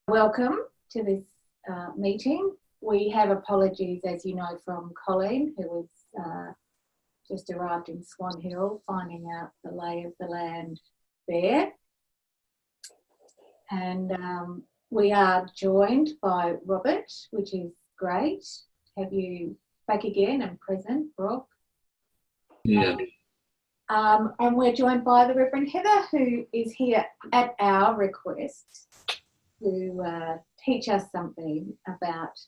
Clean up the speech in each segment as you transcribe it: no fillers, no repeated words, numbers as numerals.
Welcome to this meeting. We have apologies, as you know, from Colleen, who was just arrived in Swan Hill, finding out the lay of the land there. And we are joined by Robert, which is great to have you back again and present, Rob. Yeah. And we're joined by the Reverend Heather, who is here at our request to teach us something about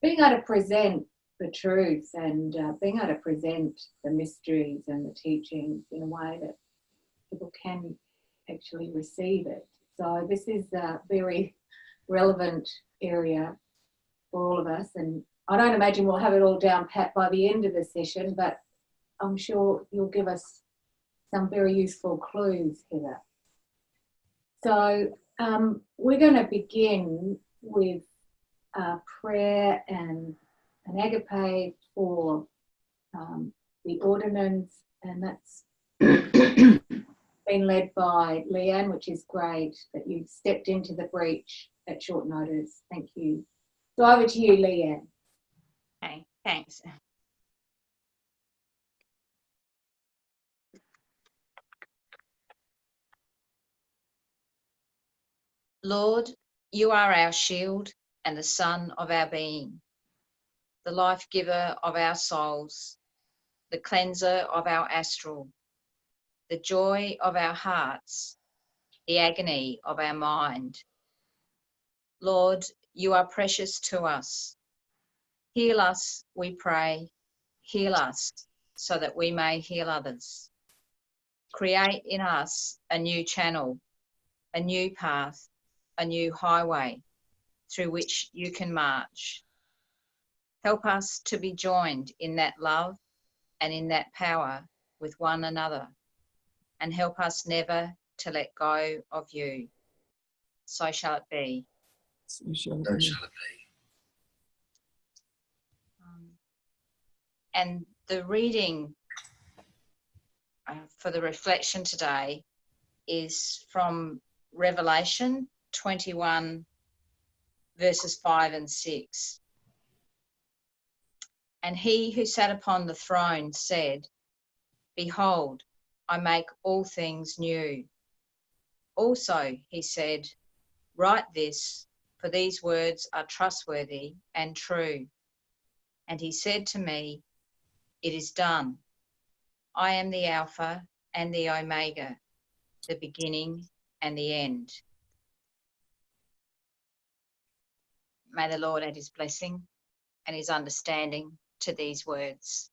being able to present the truth and being able to present the mysteries and the teachings in a way that people can actually receive it. So this is a very relevant area for all of us, and I don't imagine we'll have it all down pat by the end of the session, but I'm sure you'll give us some very useful clues, Heather. So we're going to begin with prayer and an agape for the ordinance, and that's been led by Leanne, which is great that you've stepped into the breach at short notice. Thank you. So over to you, Leanne. Okay, thanks. Lord, you are our shield and the sun of our being, the life giver of our souls, the cleanser of our astral, the joy of our hearts, the agony of our mind. Lord, you are precious to us. Heal us, we pray. Heal us so that we may heal others. Create in us a new channel, a new path, a new highway through which you can march. Help us to be joined in that love and in that power with one another, and help us never to let go of you. So shall it be. So shall it be. And the reading for the reflection today is from Revelation 21, verses 5 and 6. And he who sat upon the throne said, "Behold, I make all things new." Also, he said, "Write this, for these words are trustworthy and true." And he said to me, "It is done. I am the Alpha and the Omega, the beginning and the end." May the Lord add his blessing and his understanding to these words.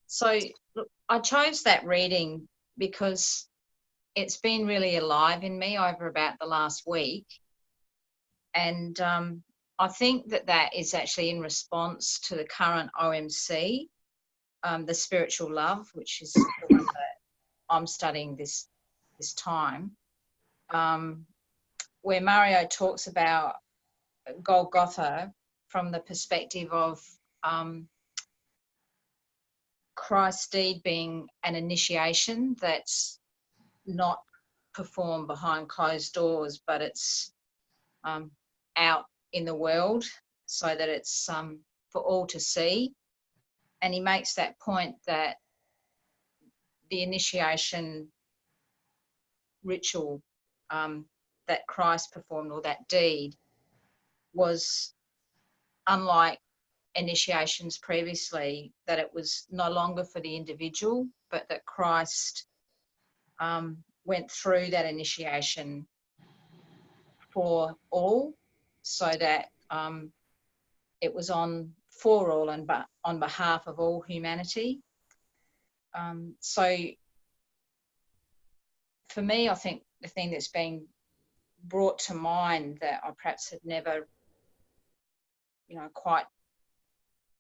So look, I chose that reading because it's been really alive in me over about the last week. And I think that is actually in response to the current OMC, the spiritual love, which is the one that I'm studying this time, where Mario talks about Golgotha from the perspective of Christ's deed being an initiation that's not performed behind closed doors, but it's out in the world so that it's for all to see. And he makes that point that the initiation ritual that Christ performed, or that deed, was unlike initiations previously, that it was no longer for the individual, but that Christ went through that initiation for all, so that it was for all and on behalf of all humanity. So for me, I think the thing that's been brought to mind that I perhaps had never, quite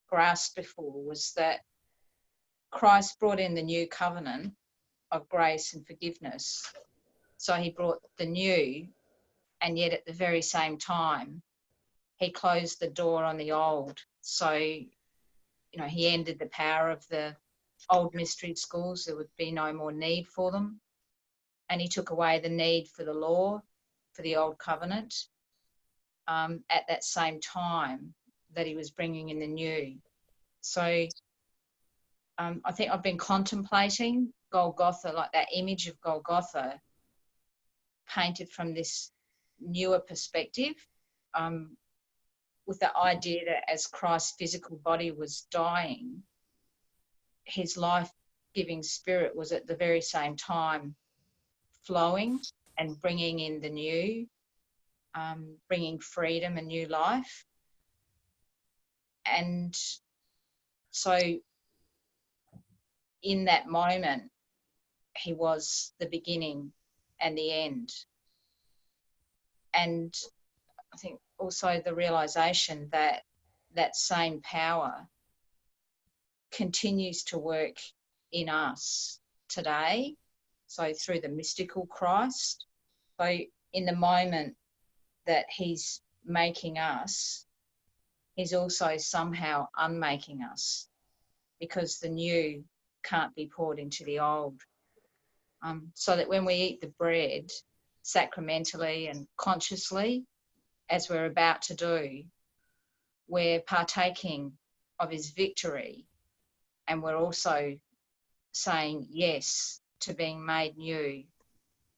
grasped before, was that Christ brought in the new covenant of grace and forgiveness. So he brought the new, and yet at the very same time, he closed the door on the old. So, he ended the power of the old mystery schools. There would be no more need for them. and he took away the need for the law, for the old covenant, at that same time that he was bringing in the new. So I think I've been contemplating Golgotha, like that image of Golgotha painted from this newer perspective, with the idea that as Christ's physical body was dying, his life-giving spirit was at the very same time flowing and bringing in the new, bringing freedom and new life. And so in that moment, he was the beginning and the end. And I think also the realization that that same power continues to work in us today. So through the mystical Christ. So in the moment that he's making us, he's also somehow unmaking us, because the new can't be poured into the old. So that when we eat the bread sacramentally and consciously, as we're about to do, we're partaking of his victory, and we're also saying yes to being made new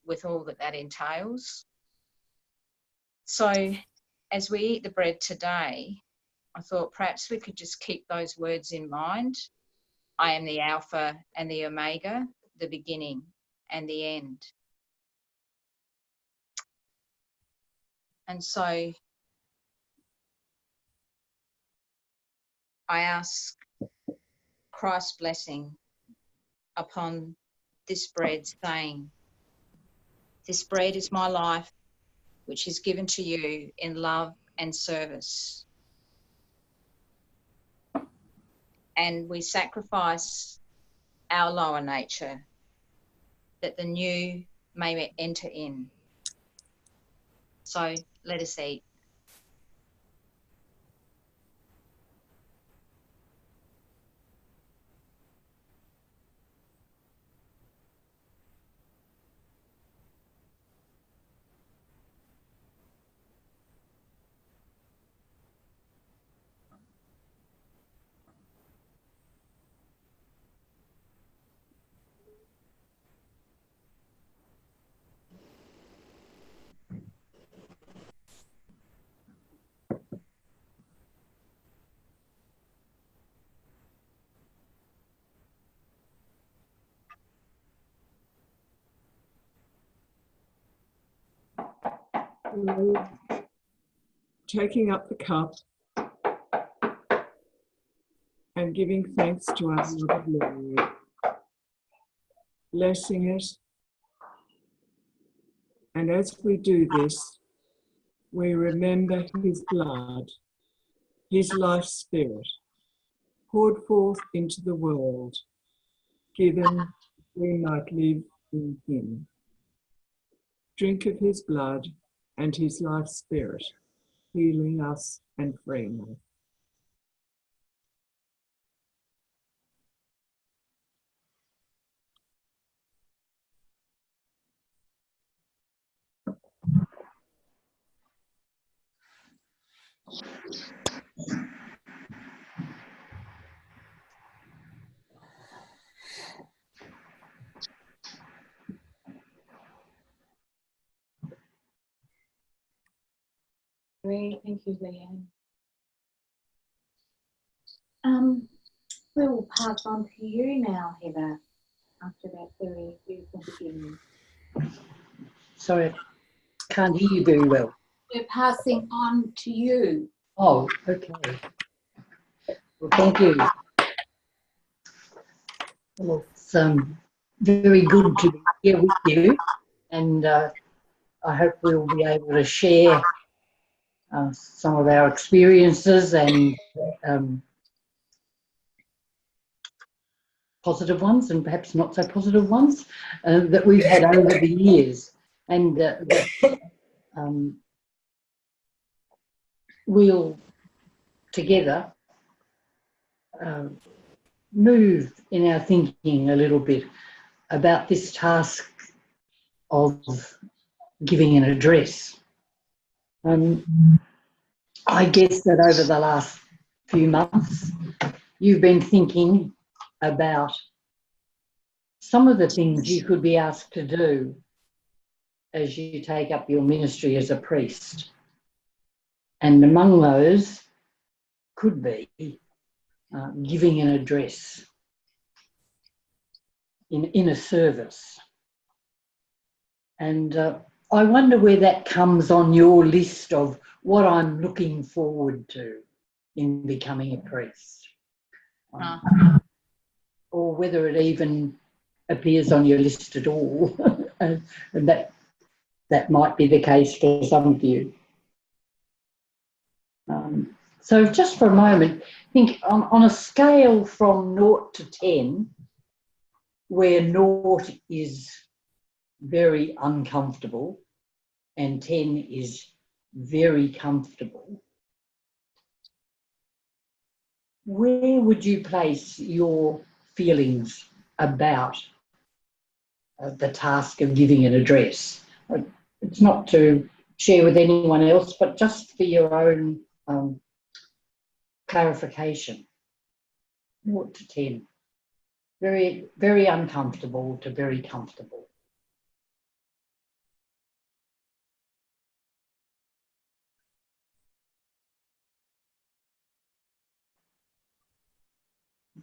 with all that that entails. So as we eat the bread today, I thought perhaps we could just keep those words in mind. I am the Alpha and the Omega, the beginning and the end. And so I ask Christ's blessing upon this bread, saying, this bread is my life, which is given to you in love and service. And we sacrifice our lower nature that the new may enter in. So let us eat. Taking up the cup and giving thanks to our Lord, Lord, blessing it. And as we do this, we remember his blood, his life spirit, poured forth into the world, given we might live in him. Drink of his blood and his life spirit, healing us and freeing us. Great, thank you, Leanne. We will pass on to you now, Heather, after that very beautiful beginning. Sorry, I can't hear you very well. We're passing on to you. Oh, okay. Well, thank you. Well, it's very good to be here with you, and I hope we'll be able to share some of our experiences and positive ones and perhaps not so positive ones that we've had over the years, and we'll together move in our thinking a little bit about this task of giving an address. I guess that over the last few months, you've been thinking about some of the things you could be asked to do as you take up your ministry as a priest. And among those could be giving an address in a service. And I wonder where that comes on your list of what I'm looking forward to in becoming a priest. Or whether it even appears on your list at all. And that might be the case for some of you. So just for a moment, think on a scale from 0 to 10, where 0 is very uncomfortable and 10 is very comfortable, where would you place your feelings about the task of giving an address? It's not to share with anyone else, but just for your own clarification. 0 to 10. Very, very uncomfortable to very comfortable.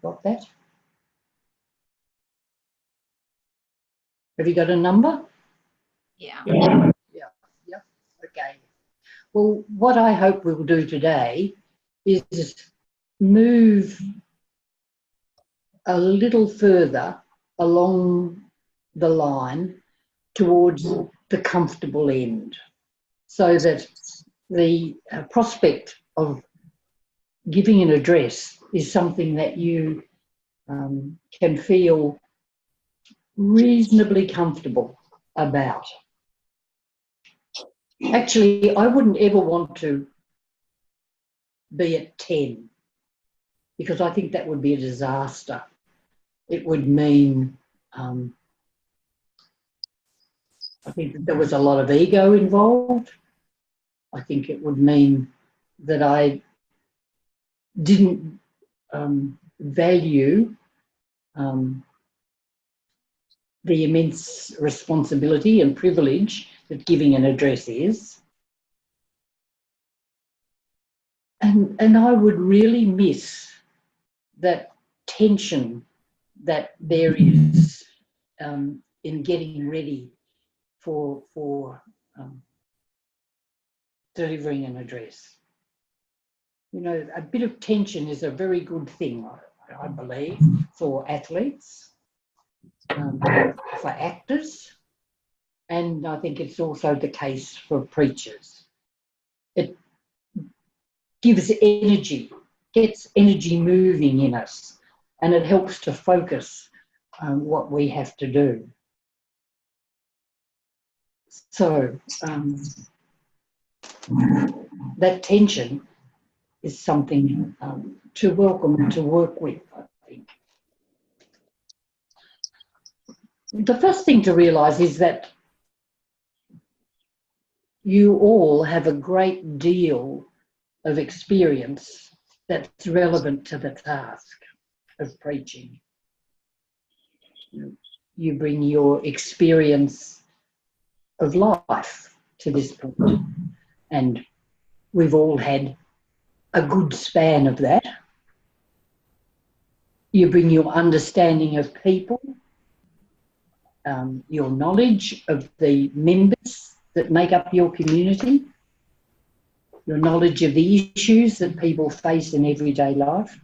Got that? Have you got a number? Yeah. Yeah. Okay. Well, what I hope we'll do today is move a little further along the line towards the comfortable end, so that the prospect of giving an address is something that you can feel reasonably comfortable about. Actually, I wouldn't ever want to be at 10, because I think that would be a disaster. It would mean, I think that there was a lot of ego involved. I think it would mean that I didn't value the immense responsibility and privilege that giving an address is. And I would really miss that tension that there is in getting ready for delivering an address. You know, a bit of tension is a very good thing, I believe, for athletes, for actors, and I think it's also the case for preachers. It gives energy, gets energy moving in us, and it helps to focus what we have to do. So that tension is something to welcome and to work with, I think. The first thing to realise is that you all have a great deal of experience that's relevant to the task of preaching. You bring your experience of life to this point, and we've all had a good span of that. You bring your understanding of people, your knowledge of the members that make up your community, your knowledge of the issues that people face in everyday life.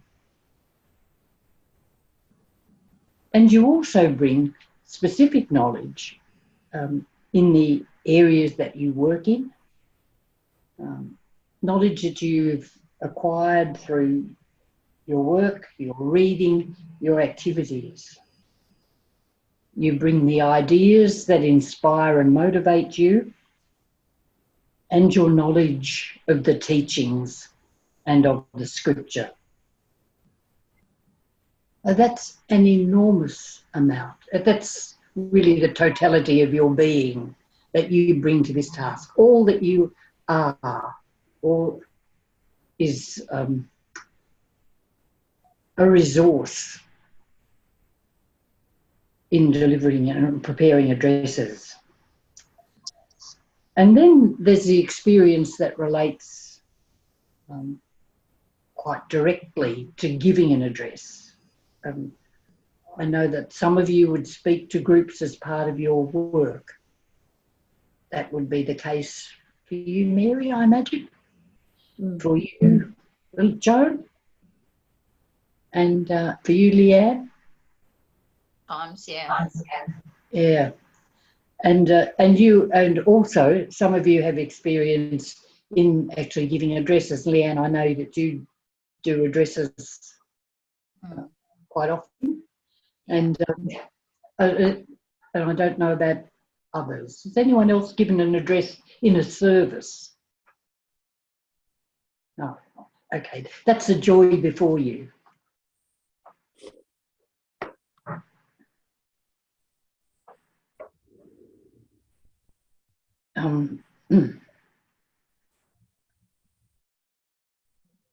And you also bring specific knowledge in the areas that you work in, knowledge that you've acquired through your work, your reading, your activities. You bring the ideas that inspire and motivate you, and your knowledge of the teachings and of the scripture. That's an enormous amount. That's really the totality of your being that you bring to this task. All that you are, all is a resource in delivering and preparing addresses. And then there's the experience that relates quite directly to giving an address. I know that some of you would speak to groups as part of your work. That would be the case for you, Mary, I imagine. For you, Joan. And for you, Leanne. Times, yeah. Yeah. And you, and also some of you have experience in actually giving addresses. Leanne, I know that you do addresses quite often, and I don't know about others. Has anyone else given an address in a service? No. Okay, that's the joy before you.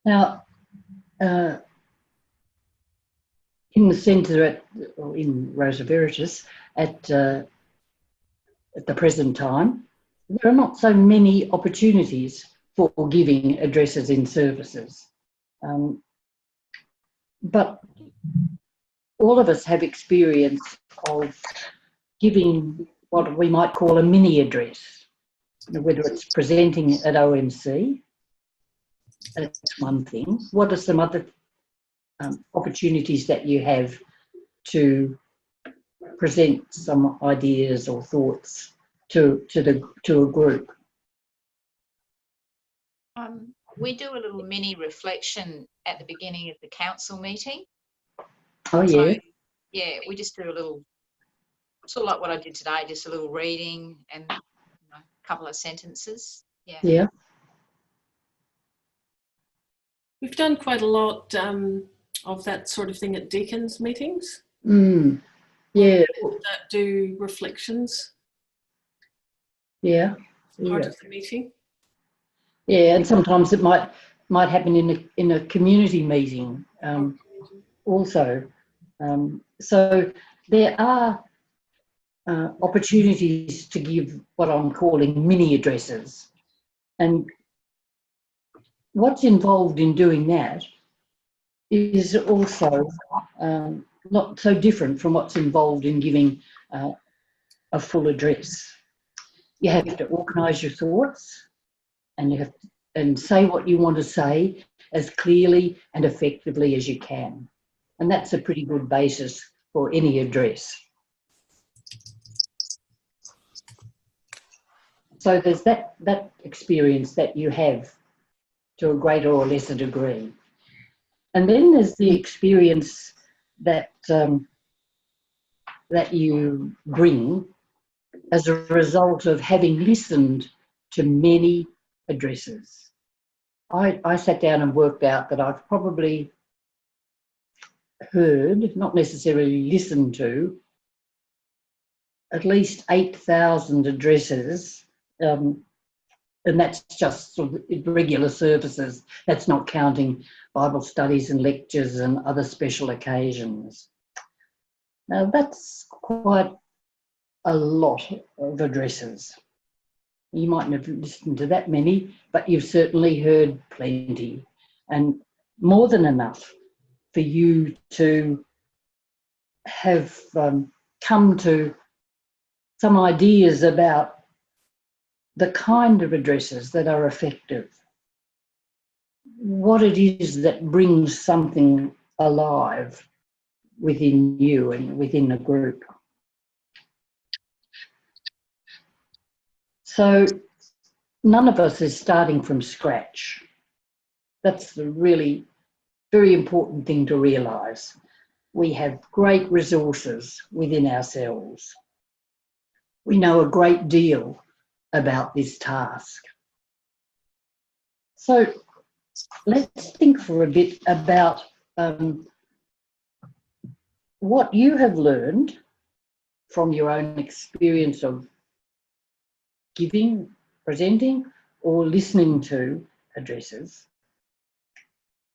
Now, in the centre in Rosa Veritas at the present time, there are not so many opportunities for giving addresses in services. But all of us have experience of giving what we might call a mini address, whether it's presenting at OMC, that's one thing. What are some other opportunities that you have to present some ideas or thoughts to a group? We do a little mini reflection at the beginning of the council meeting. Oh, yeah. So, yeah, we just do a little, sort of like what I did today, just a little reading and a couple of sentences. Yeah. Yeah. We've done quite a lot of that sort of thing at deacons meetings. Yeah. That do reflections. Yeah. Part of the meeting. Yeah, and sometimes it might happen in a community meeting also. So there are opportunities to give what I'm calling mini addresses, and what's involved in doing that is also not so different from what's involved in giving a full address. You have to organise your thoughts, and you have and say what you want to say as clearly and effectively as you can. And that's a pretty good basis for any address. So there's that experience that you have to a greater or lesser degree. And then there's the experience that that you bring as a result of having listened to many addresses. I sat down and worked out that I've probably heard, not necessarily listened to, at least 8,000 addresses, and that's just sort of regular services. That's not counting Bible studies and lectures and other special occasions. Now that's quite a lot of addresses. You mightn't have listened to that many, but you've certainly heard plenty, and more than enough for you to have come to some ideas about the kind of addresses that are effective, what it is that brings something alive within you and within a group. So none of us is starting from scratch. That's the really very important thing to realise. We have great resources within ourselves. We know a great deal about this task. So let's think for a bit about what you have learned from your own experience of giving, presenting, or listening to addresses,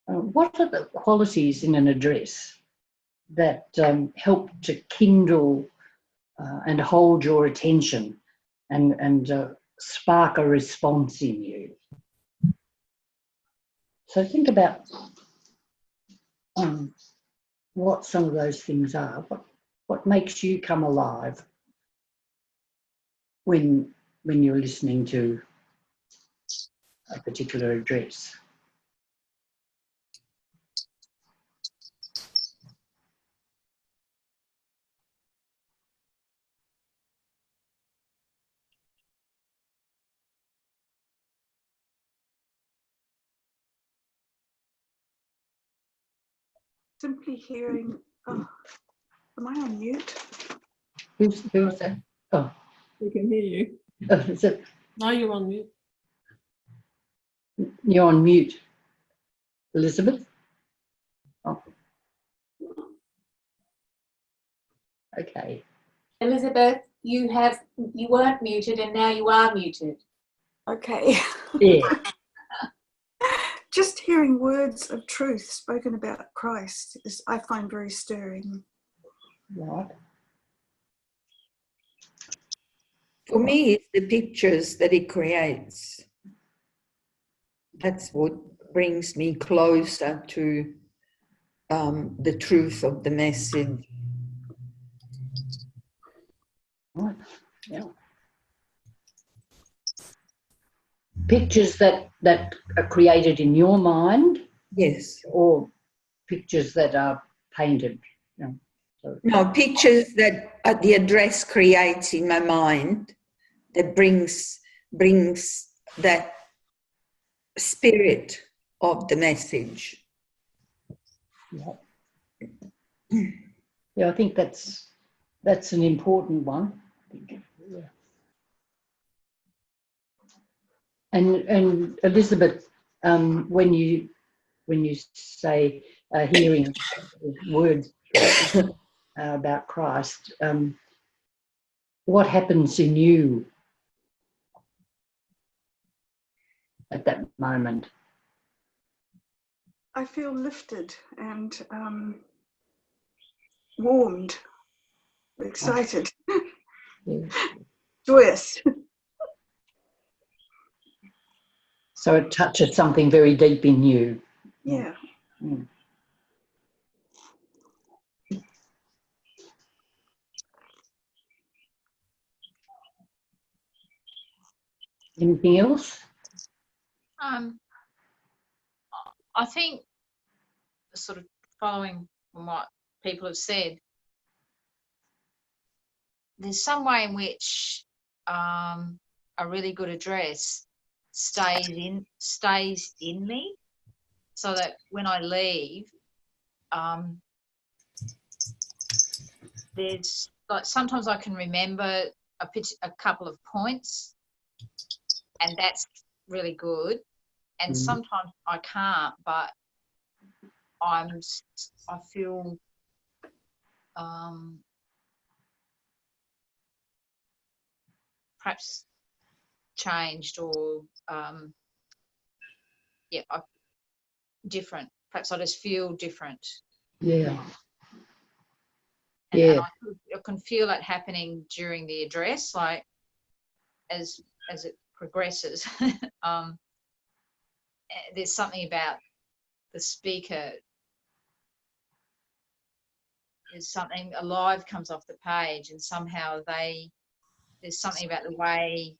what are the qualities in an address that help to kindle and hold your attention and spark a response in you? So think about what some of those things are. What makes you come alive when you're listening to a particular address? Simply hearing, oh, am I on mute? Who's that? Oh, We can hear you. is it, Now you're on mute. you're on mute, Elizabeth? Oh. Okay. Elizabeth, you weren't muted and now you are muted. Okay. Yeah. Just hearing words of truth spoken about Christ is, I find, very stirring. Right. For me, it's the pictures that he creates. That's what brings me closer to the truth of the message. Right. Yeah. Pictures that are created in your mind, Yes. or pictures that are painted. You know, so. No, pictures that the address creates in my mind that brings that spirit of the message. Yeah. Yeah, I think that's an important one. Yeah. And Elizabeth, when you say hearing words about Christ, what happens in you at that moment? I feel lifted and warmed, excited, Yeah. joyous. So it touches something very deep in you. Yeah. Mm. Anything else? I think, sort of following from what people have said, there's some way in which a really good address stays in me, so that when I leave, there's like sometimes I can remember a couple of points, and that's really good. And sometimes I can't, but I feel perhaps changed or different. Perhaps I just feel different. Yeah. And I can feel it happening during the address, like as it progresses. There's something about the speaker. There's something alive comes off the page, and somehow there's something about the way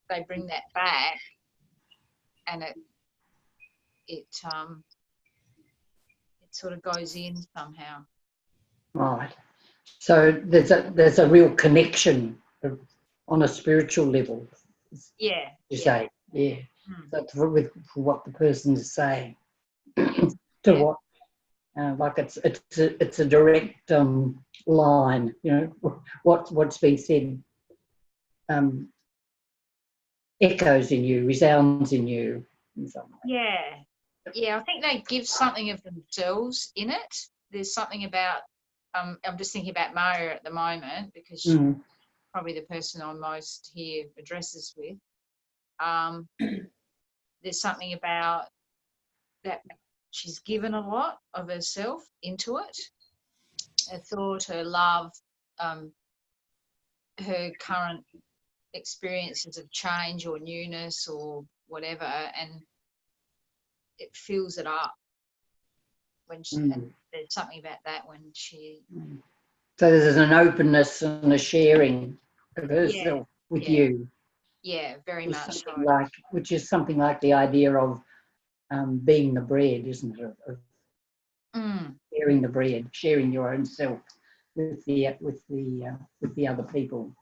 they bring that back, and it sort of goes in somehow. Right. So there's a real connection on a spiritual level. Yeah. You say, yeah. That's with what the person is saying. To what, like it's a direct line. You know, what's being said echoes in you, resounds in you in some way. Yeah. I think they give something of themselves in it. There's something about I'm just thinking about Maya at the moment because she's Mm. probably the person I most hear addresses with. There's something about that she's given a lot of herself into it, her thought, her love, her current experiences of change or newness or whatever, and it fills it up when she, Mm. and there's something about that when she, So there's an openness and a sharing of yeah, herself with yeah, you, yeah, very which is much something so. which is something like the idea of being the bread, isn't it? Of Mm, sharing the bread, sharing your own self with the other people.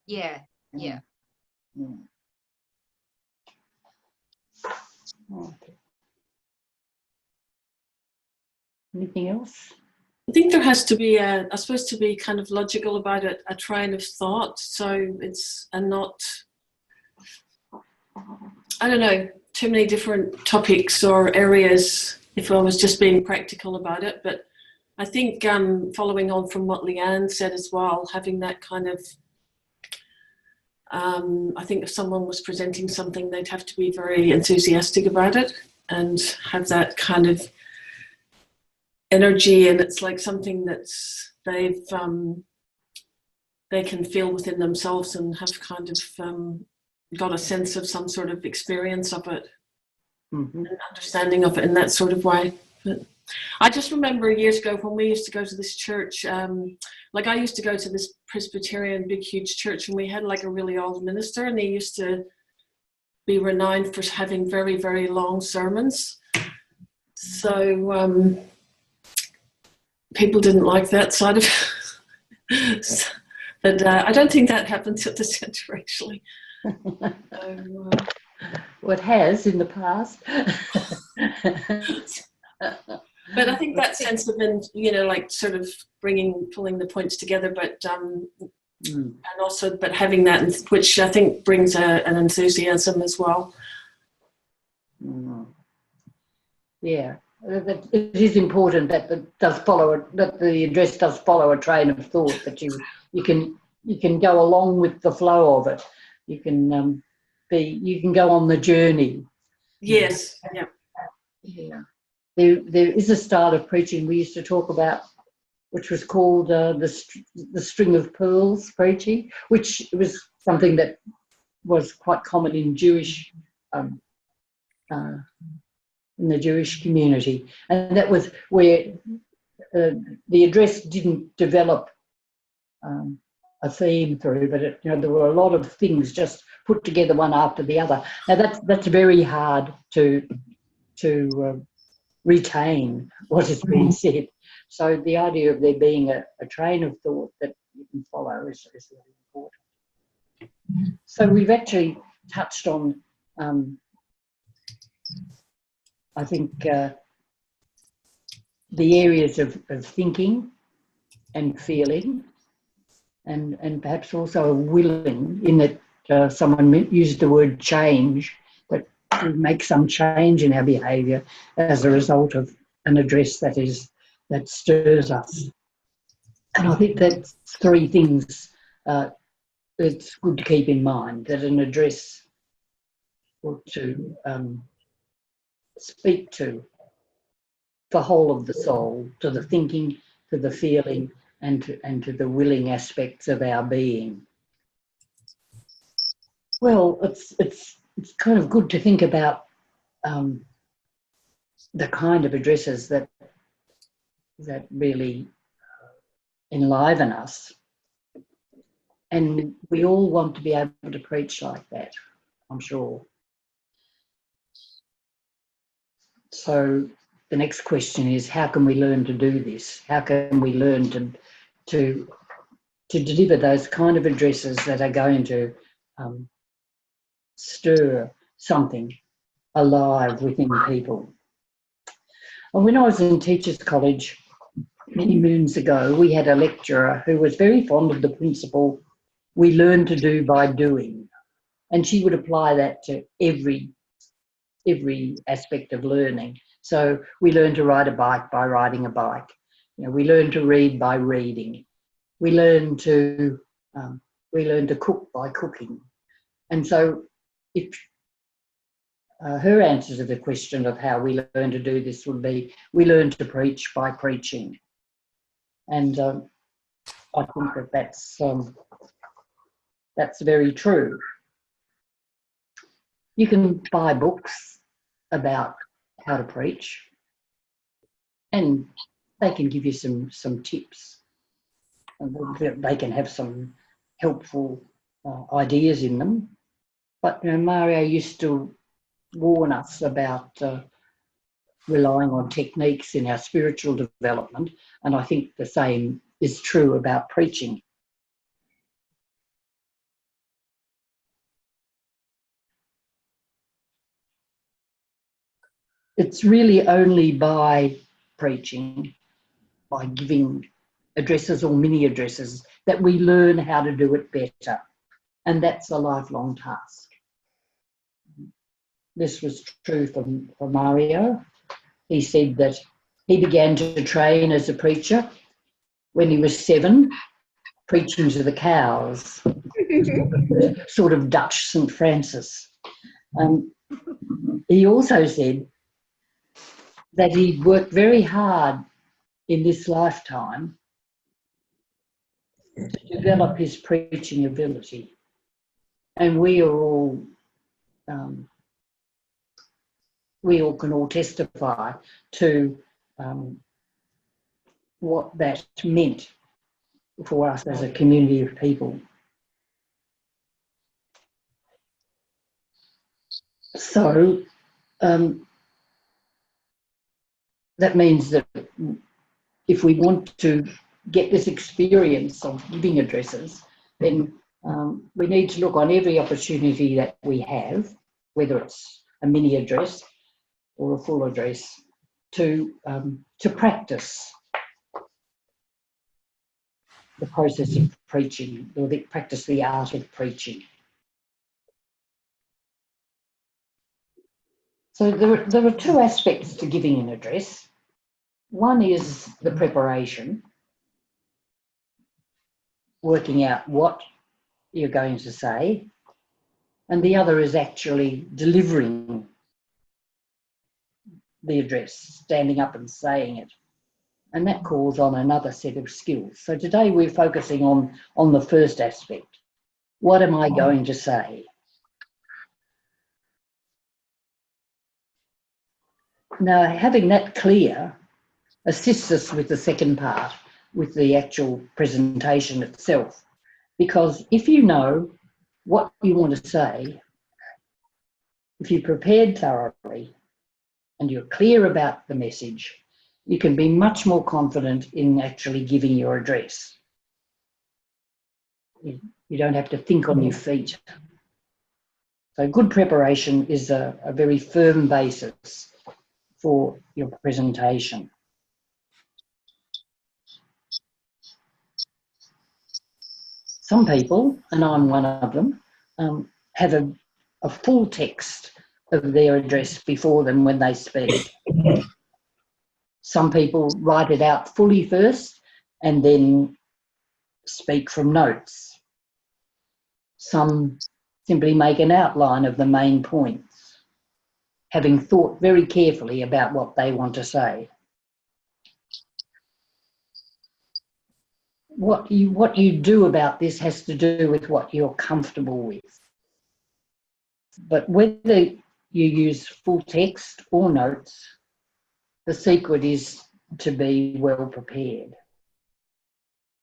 yeah, yeah. Mm. Okay. Anything else? I think there has to be I suppose to be kind of logical about it, a train of thought. So it's not, I don't know, too many different topics or areas if I was just being practical about it. But I think following on from what Leanne said as well, having that kind of, I think if someone was presenting something, they'd have to be very enthusiastic about it and have that kind of energy, and it's like something that's they can feel within themselves and have kind of got a sense of some sort of experience of it, Mm-hmm. and understanding of it in that sort of way. But I just remember years ago when we used to go to this church, like I used to go to this Presbyterian big huge church, and we had like a really old minister, and he used to be renowned for having very, very long sermons. So people didn't like that side of it. But I don't think that happens at the centre, actually. So, Well, it has in the past. but I think that sense of, like sort of pulling the points together, but and also, but having that, which I think brings an enthusiasm as well. Yeah, it is important that that the address does follow a train of thought. That you can go along with the flow of it. You can go on the journey. Yes. Yeah. Yeah. There is a style of preaching we used to talk about, which was called the string of pearls preaching, which was something that was quite common in Jewish. In the Jewish community, and that was where the address didn't develop a theme through, but there were a lot of things just put together one after the other. Now that's very hard to retain what has been said. So the idea of there being a train of thought that you can follow is really important. So we've actually touched on. I think the areas of thinking and feeling, and perhaps also willing, in that someone used the word change, that we make some change in our behaviour as a result of an address that stirs us. And I think that's three things it's good to keep in mind, that an address ought to speak to the whole of the soul, to the thinking, to the feeling, and to the willing aspects of our being. Well, it's kind of good to think about the kind of addresses that really enliven us, and we all want to be able to preach like that, I'm sure. So the next question is, how can we learn to do this? How can we learn to deliver those kind of addresses that are going to stir something alive within people? And when I was in Teachers College many moons ago, we had a lecturer who was very fond of the principle, we learn to do by doing. And she would apply that to every aspect of learning. So we learn to ride a bike by riding a bike. You know, we learn to read by reading. We learn to cook by cooking. And so if her answer to the question of how we learn to do this would be, we learn to preach by preaching. And I think that that's very true. You can buy books about how to preach, and they can give you some tips. And they can have some helpful ideas in them. But you know, Mario used to warn us about relying on techniques in our spiritual development, and I think the same is true about preaching. It's really only by preaching, by giving addresses or mini addresses, that we learn how to do it better. And that's a lifelong task. This was true for Mario. He said that he began to train as a preacher when he was 7, preaching to the cows, sort of Dutch St. Francis. He also said that he worked very hard in this lifetime to develop his preaching ability. And we can all testify to what that meant for us as a community of people. So that means that if we want to get this experience of giving addresses, then we need to look on every opportunity that we have, whether it's a mini address or a full address, to practice the process of preaching, or practice the art of preaching. So there are 2 aspects to giving an address. One is the preparation, working out what you're going to say, and the other is actually delivering the address, standing up and saying it. And that calls on another set of skills. So today we're focusing on the first aspect. What am I going to say? Now, having that clear assists us with the second part, with the actual presentation itself. Because if you know what you want to say, if you're prepared thoroughly and you're clear about the message, you can be much more confident in actually giving your address. You don't have to think on your feet. So good preparation is a very firm basis for your presentation. Some people, and I'm one of them, have a full text of their address before them when they speak. Some people write it out fully first and then speak from notes. Some simply make an outline of the main points, having thought very carefully about what they want to say. What you do about this has to do with what you're comfortable with. But whether you use full text or notes, the secret is to be well prepared.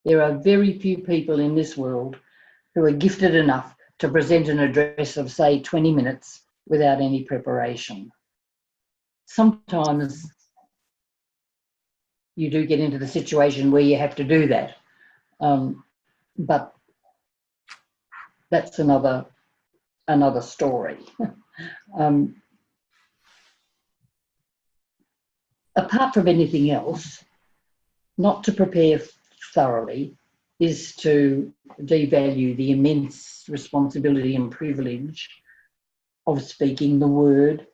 There are very few people in this world who are gifted enough to present an address of, say, 20 minutes without any preparation. Sometimes you do get into the situation where you have to do that. But that's another story. Apart from anything else, not to prepare thoroughly is to devalue the immense responsibility and privilege of speaking the word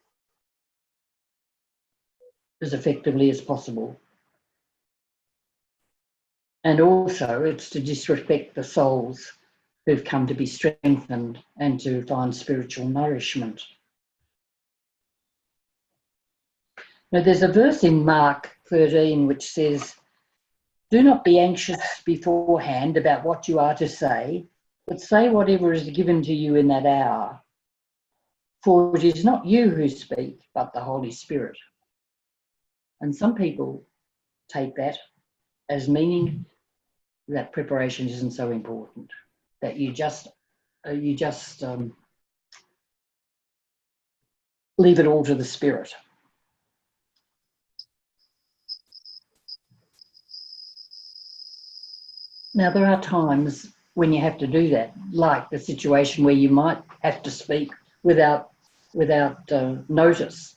as effectively as possible. And also it's to disrespect the souls who've come to be strengthened and to find spiritual nourishment. Now, there's a verse in Mark 13 which says, "Do not be anxious beforehand about what you are to say, but say whatever is given to you in that hour. For it is not you who speak, but the Holy Spirit." And some people take that as meaning that preparation isn't so important, that you just leave it all to the Spirit. Now, there are times when you have to do that, like the situation where you might have to speak without notice.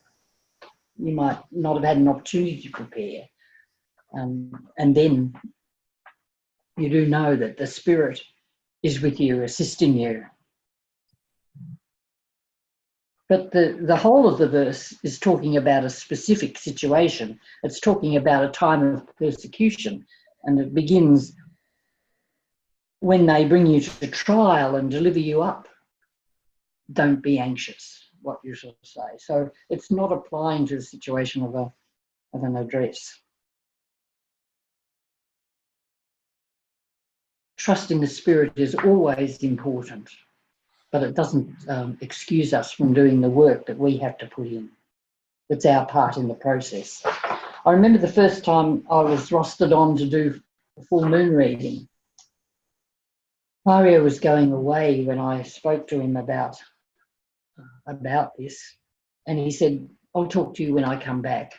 You might not have had an opportunity to prepare. And then you do know that the Spirit is with you, assisting you. But the whole of the verse is talking about a specific situation. It's talking about a time of persecution. And it begins when they bring you to trial and deliver you up. Don't be anxious, what you shall say. So it's not applying to the situation of an address. Trusting the Spirit is always important, but it doesn't excuse us from doing the work that we have to put in. It's our part in the process. I remember the first time I was rostered on to do a full moon reading. Mario was going away when I spoke to him about this, and he said, "I'll talk to you when I come back."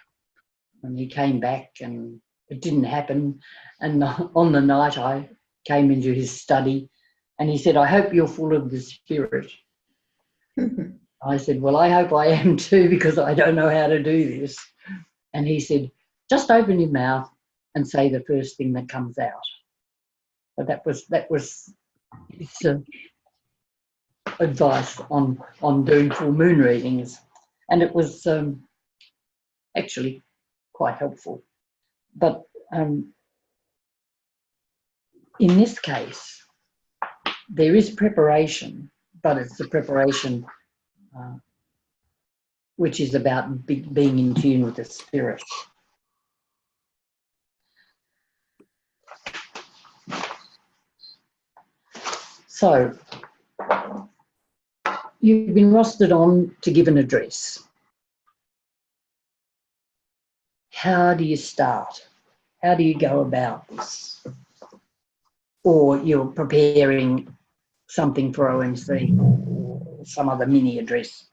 And he came back and it didn't happen. And on the night I came into his study and he said, "I hope you're full of the Spirit." I said, "Well, I hope I am too, because I don't know how to do this." And he said, "Just open your mouth and say the first thing that comes out." But that was his advice on doing full moon readings, and it was actually quite helpful. But in this case, there is preparation, but it's the preparation which is about being in tune with the Spirit. So, you've been rostered on to give an address. How do you start? How do you go about this? Or you're preparing something for OMC or some other mini address.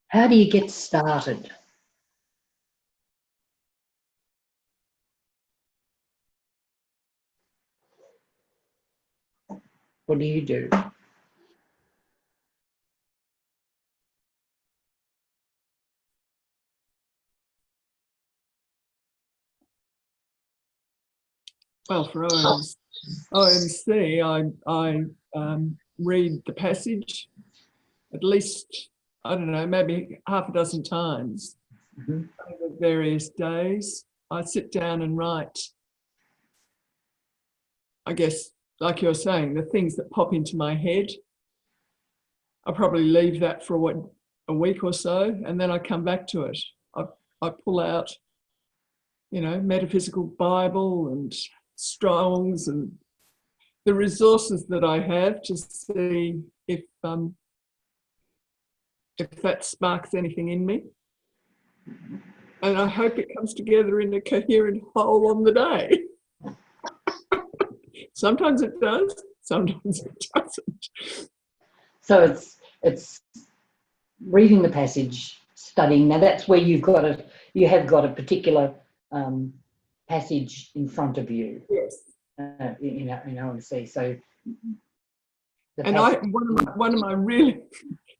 How do you get started? What do you do? Well, for OMC, I read the passage at least, I don't know, maybe half a dozen times over various days. I sit down and write, I guess, like you're saying, the things that pop into my head. I probably leave that for a week or so, and then I come back to it. I pull out, Metaphysical Bible and Strong's and the resources that I have to see if that sparks anything in me. And I hope it comes together in a coherent whole on the day. Sometimes it does, sometimes it doesn't. So it's reading the passage, studying. Now that's where you have got a particular passage in front of you. Yes. In OMC. So. And one of my really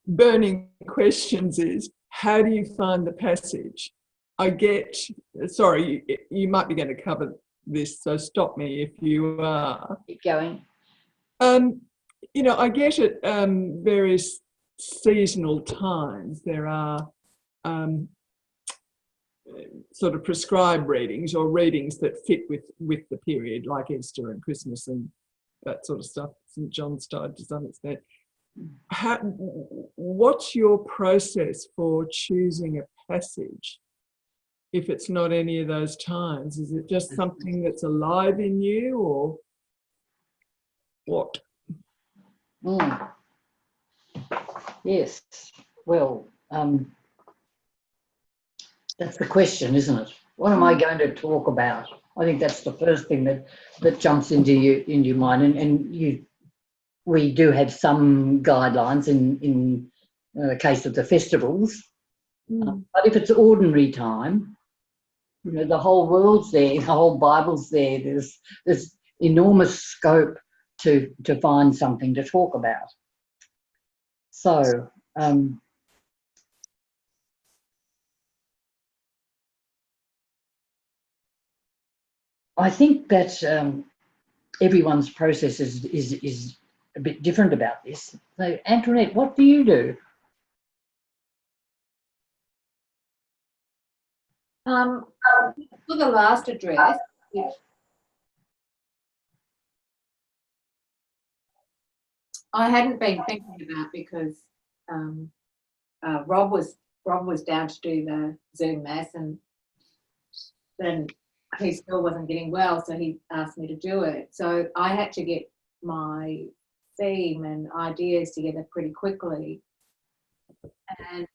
burning questions is, how do you find the passage? Sorry, you might be going to cover this, so stop me if you are. Keep going. I get at various seasonal times. There are sort of prescribed readings or readings that fit with the period, like Easter and Christmas and that sort of stuff. St. John's died to some extent. What's your process for choosing a passage if it's not any of those times? Is it just something that's alive in you, or what? Yes. Well, that's the question, isn't it? What am I going to talk about? I think that's the first thing that jumps into your mind. And we do have some guidelines in the case of the festivals. But if it's ordinary time, the whole world's there, the whole Bible's there. There's enormous scope to find something to talk about. So I think that everyone's process is a bit different about this. So, Antoinette, what do you do? For the last address, which I hadn't been thinking about because Rob was down to do the Zoom mass, and then he still wasn't getting well, so he asked me to do it. So I had to get my theme and ideas together pretty quickly, and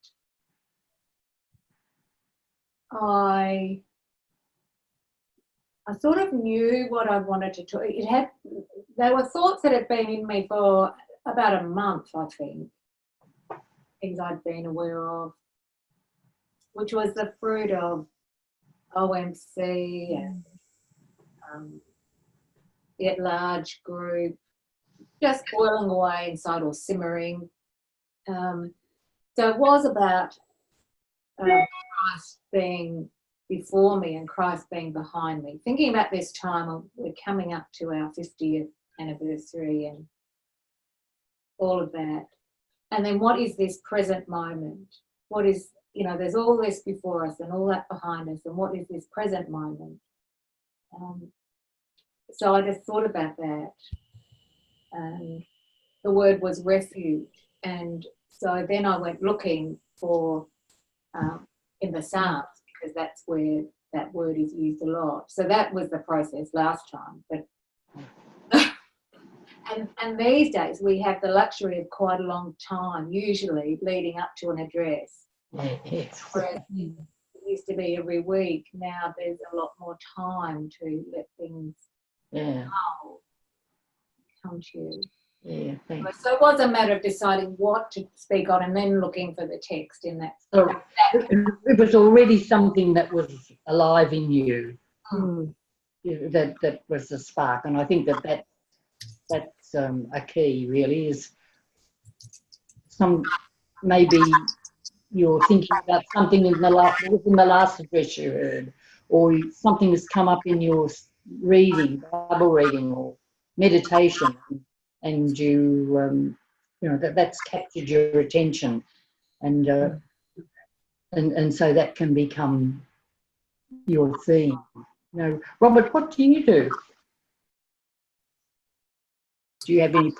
I sort of knew what I wanted to talk. There were thoughts that had been in me for about a month, I think, things I'd been aware of, which was the fruit of OMC and the at-large group, just boiling away inside or simmering. So it was about Christ being before me and Christ being behind me. Thinking about this time, we're coming up to our 50th anniversary and all of that. And then what is this present moment? What is, there's all this before us and all that behind us, and what is this present moment? So I just thought about that. And the word was refuge. And so then I went looking for in the Psalms, because that's where that word is used a lot. So that was the process last time. But and these days we have the luxury of quite a long time, usually leading up to an address. Yes. Whereas it used to be every week. Now there's a lot more time to let things come to you. Yeah, thanks. So it was a matter of deciding what to speak on and then looking for the text in that. So it was already something that was alive in you. That was the spark, and I think that's a key. Really, is maybe you're thinking about something in the last address you heard, or something has come up in your reading, Bible reading, or meditation. And you that's captured your attention, and so that can become your theme. Robert, what do you do? Do you have any?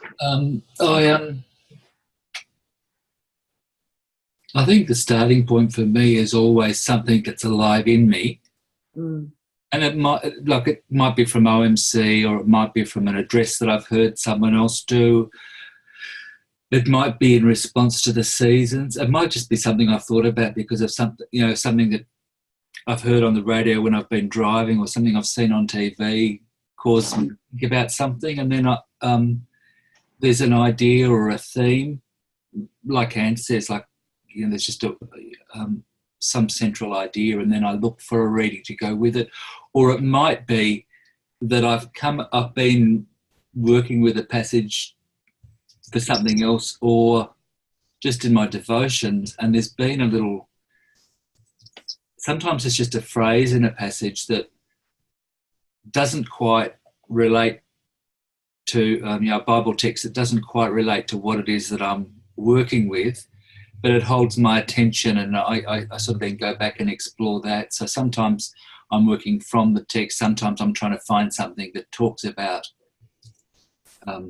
I think the starting point for me is always something that's alive in me. And it might be from OMC, or it might be from an address that I've heard someone else do. It might be in response to the seasons. It might just be something I've thought about because of something that I've heard on the radio when I've been driving, or something I've seen on TV caused me to think about something. And then there's an idea or a theme, like Anne says, there's just some central idea, and then I look for a reading to go with it. Or it might be that I've been working with a passage for something else, or just in my devotions, and there's been sometimes it's just a phrase in a passage that doesn't quite relate to a Bible text that doesn't quite relate to what it is that I'm working with, but it holds my attention, and I sort of then go back and explore that. So sometimes I'm working from the text, sometimes I'm trying to find something that talks about a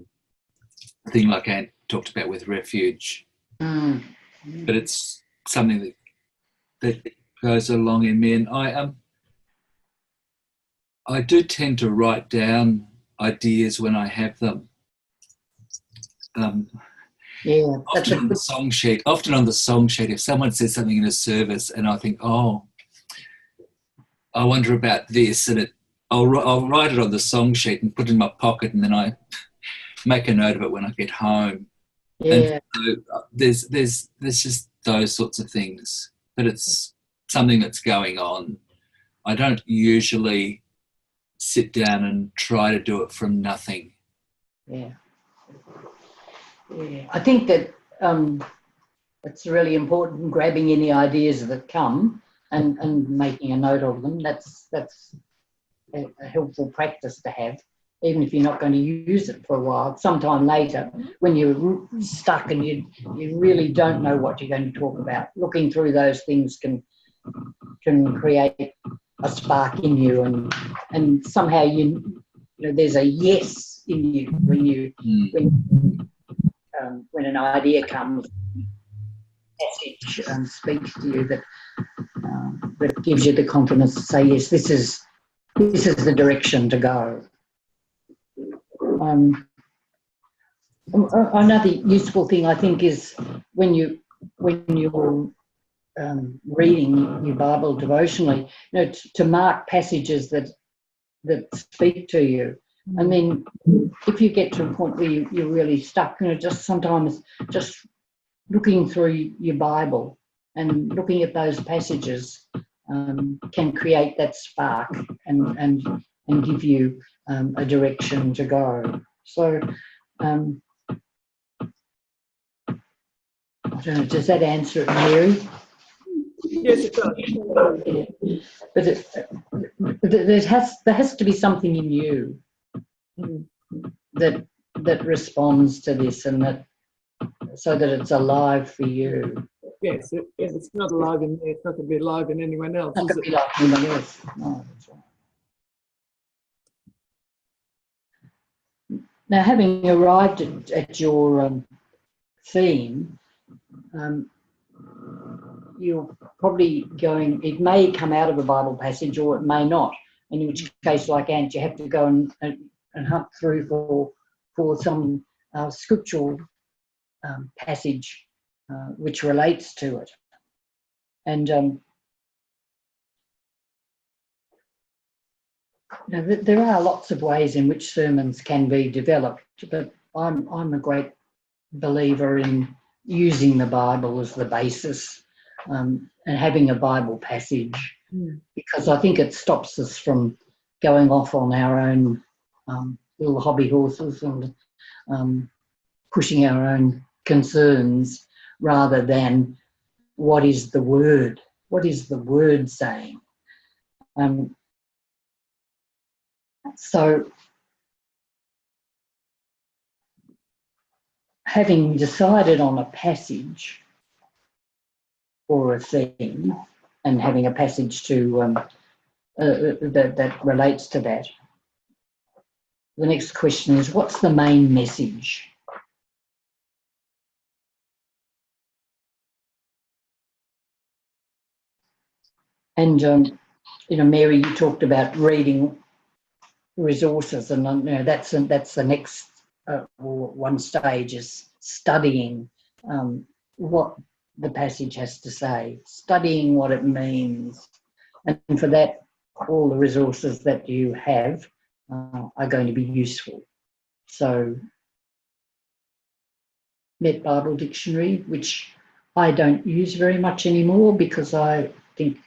thing like Anne talked about with refuge. Mm. But it's something that goes along in me, and I do tend to write down ideas when I have them. Yeah, that's Often on the song sheet. Often on the song sheet, if someone says something in a service, and I think, oh, I wonder about this, and I'll write it on the song sheet and put it in my pocket, and then I make a note of it when I get home. Yeah. And so there's just those sorts of things, but it's something that's going on. I don't usually sit down and try to do it from nothing. Yeah. Yeah. I think that it's really important, grabbing any ideas that come and making a note of them. That's a helpful practice to have, even if you're not going to use it for a while. Sometime later, when you're stuck and you really don't know what you're going to talk about, looking through those things can create a spark in you, and somehow you know there's a yes in you when an idea comes, message speaks to you that gives you the confidence to say, yes, this is the direction to go. Another useful thing I think is when you're reading your Bible devotionally, you know, to mark passages that speak to you. And then if you get to a point where you're really stuck, you know, just sometimes just looking through your Bible and looking at those passages can create that spark and give you a direction to go. So I don't know, does that answer it, Mary? Yes, it does. But there has to be something in you that responds to this, and that so that it's alive for you. Yes, if it's not alive in me, it's not going to be alive in anyone else. It's not going to be like anyone else. No, that's right. Now, having arrived at your theme, you're probably going, it may come out of a Bible passage or it may not, in which case, like Ant, you have to go and hunt through for some scriptural passage which relates to it. And now, there are lots of ways in which sermons can be developed, but I'm a great believer in using the Bible as the basis and having a Bible passage, because I think it stops us from going off on our own little hobby horses and pushing our own concerns, rather than what is the word? What is the word saying? So having decided on a passage or a theme and having a passage to that relates to that, the next question is, what's the main message? And you know, Mary, you talked about reading resources, and you know, that's the next one stage, is studying what the passage has to say, studying what it means, and for that, all the resources that you have are going to be useful. So, Met Bible Dictionary, which I don't use very much anymore because I think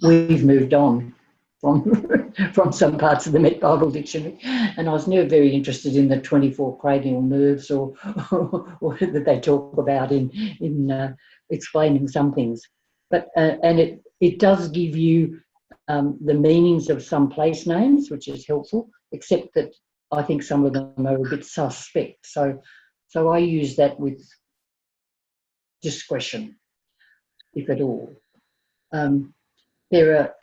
we've moved on from some parts of the Met Bible Dictionary, and I was never very interested in the 24 cranial nerves or that they talk about in explaining some things. But and it does give you the meanings of some place names, which is helpful, except that I think some of them are a bit suspect. So I use that with discretion, if at all. There are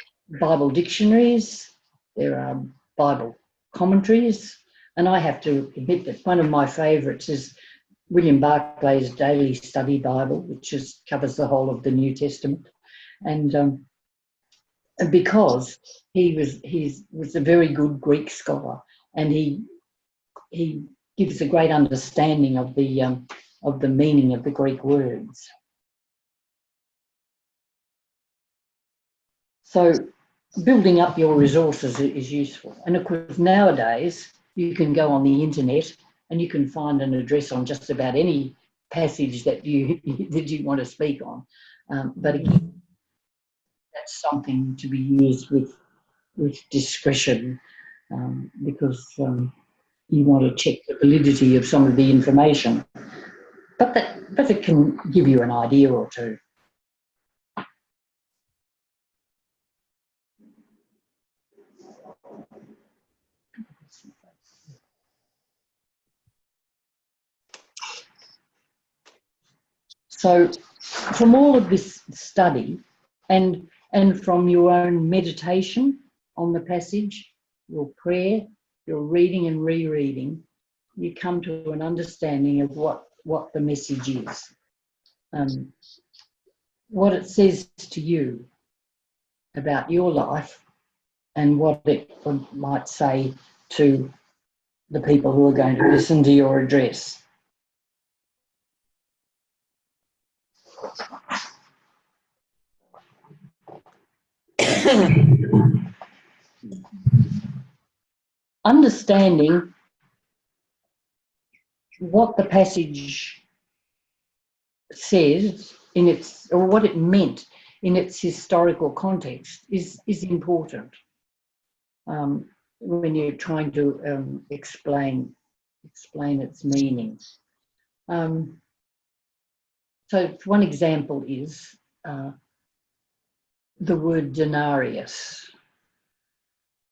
Bible dictionaries, there are Bible commentaries, and I have to admit that one of my favourites is William Barclay's Daily Study Bible, which covers the whole of the New Testament. And because he was a very good Greek scholar, and he gives a great understanding of the meaning of the Greek words. So building up your resources is useful. And of course, nowadays, you can go on the internet and you can find an address on just about any passage that you want to speak on. But again, that's something to be used with discretion, because you want to check the validity of some of the information. But it can give you an idea or two. So from all of this study and from your own meditation on the passage, your prayer, your reading and rereading, you come to an understanding of what the message is, what it says to you about your life, and what it might say to the people who are going to listen to your address. Understanding what the passage says or what it meant in its historical context is important when you're trying to explain its meaning. So one example is the word denarius,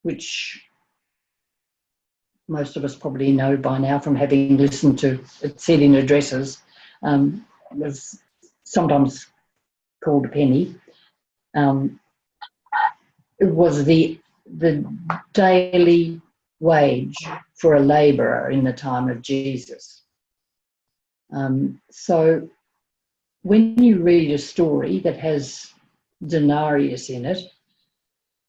which most of us probably know by now from having listened to it said in addresses. Was sometimes called a penny. It was the daily wage for a labourer in the time of Jesus. So when you read a story that has denarius in it,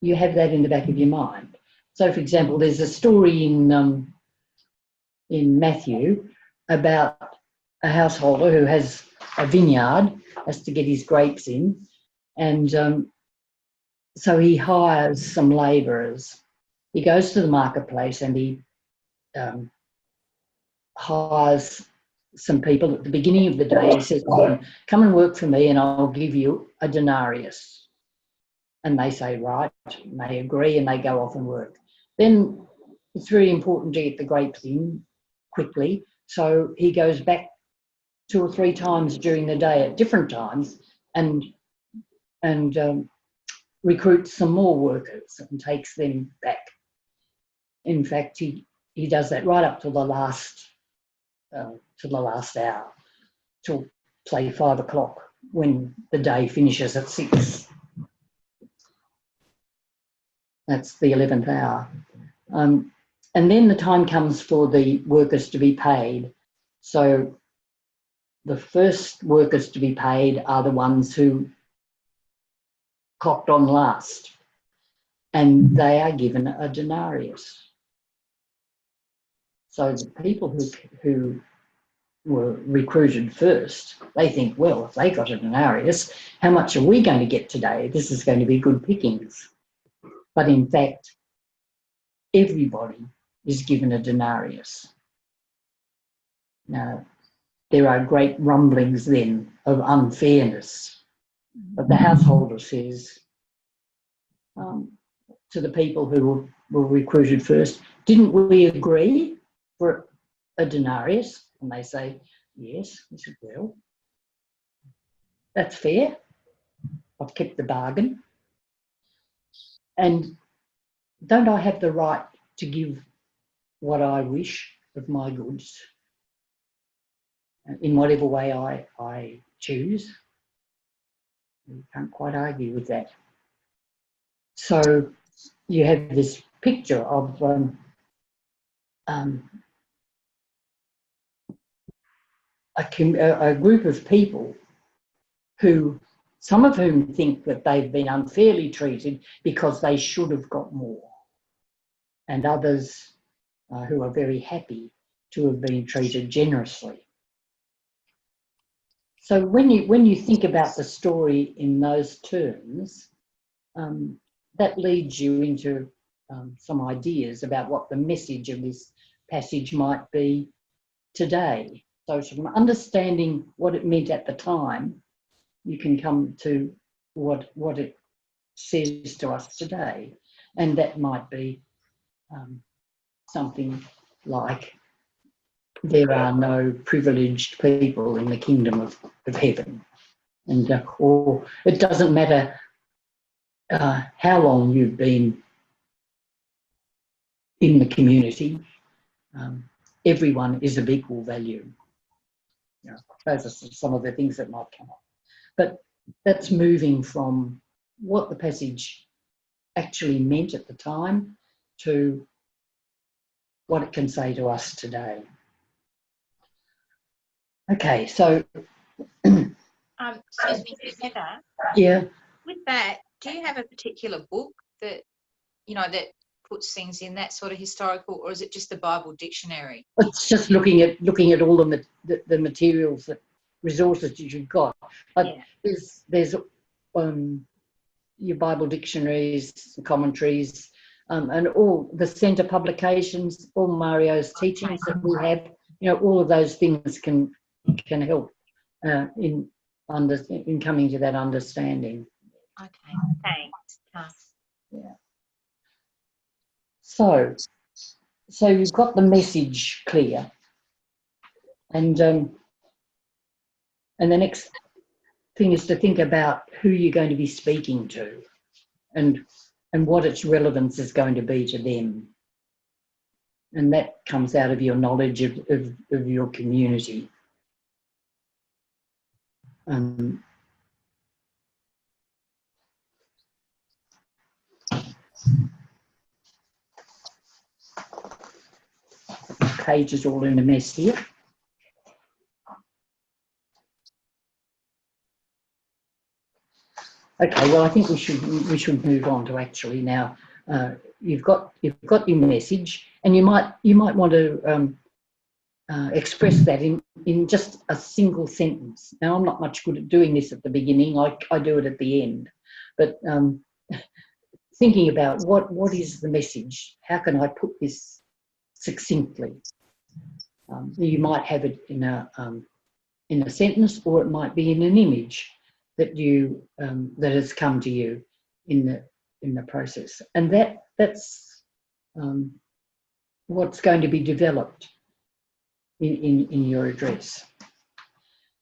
you have that in the back of your mind. So, for example, there's a story in Matthew about a householder who has a vineyard, has to get his grapes in, and so he hires some labourers. He goes to the marketplace and he hires some people at the beginning of the day. He says, come and work for me and I'll give you a denarius. And they say, right, and they agree and they go off and work. Then it's very important to get the grapes in quickly. So he goes back 2 or 3 times during the day at different times and recruits some more workers and takes them back. In fact, he does that right up to the last hour, till say 5 o'clock when the day finishes at 6. That's the 11th hour. And then the time comes for the workers to be paid. So the first workers to be paid are the ones who clocked on last, and they are given a denarius. So the people who were recruited first, they think, well, if they got a denarius, how much are we going to get today? This is going to be good pickings. But in fact, everybody is given a denarius. Now, there are great rumblings then of unfairness. But the householder says to the people who were recruited first, didn't we agree for a denarius? And they say, yes. He said, well, that's fair. I've kept the bargain. And don't I have the right to give what I wish of my goods in whatever way I choose. You can't quite argue with that. So you have this picture of a group of people who, some of whom think that they've been unfairly treated because they should have got more, and others who are very happy to have been treated generously. So when you think about the story in those terms, that leads you into some ideas about what the message of this passage might be today. So from understanding what it meant at the time, you can come to what it says to us today. And that might be something like, there are no privileged people in the kingdom of heaven. And or it doesn't matter how long you've been in the community, everyone is of equal value. You know, those are some of the things that might come up. But that's moving from what the passage actually meant at the time to what it can say to us today. Okay, so Excuse me, Heather. yeah. With that, do you have a particular book that, you know, that puts things in that sort of historical, or is it just the Bible dictionary? It's just looking at all the materials, that resources that you've got. Like Yeah. there's your Bible dictionaries, commentaries, and all the centre publications, all Mario's teachings that we have. You know, all of those things can help in coming to that understanding. Okay, thanks, Cass. Yeah. So you've got the message clear, and the next thing is to think about who you're going to be speaking to, and what its relevance is going to be to them, and that comes out of your knowledge of your community. The page is all in a mess here. Okay, well, I think we should move on to actually now. You've got your message, and you might want to express that in just a single sentence. Now, I'm not much good at doing this at the beginning. I do it at the end, but thinking about what is the message? How can I put this succinctly? You might have it in a sentence, or it might be in an image that that has come to you in the process, and that's what's going to be developed in your address.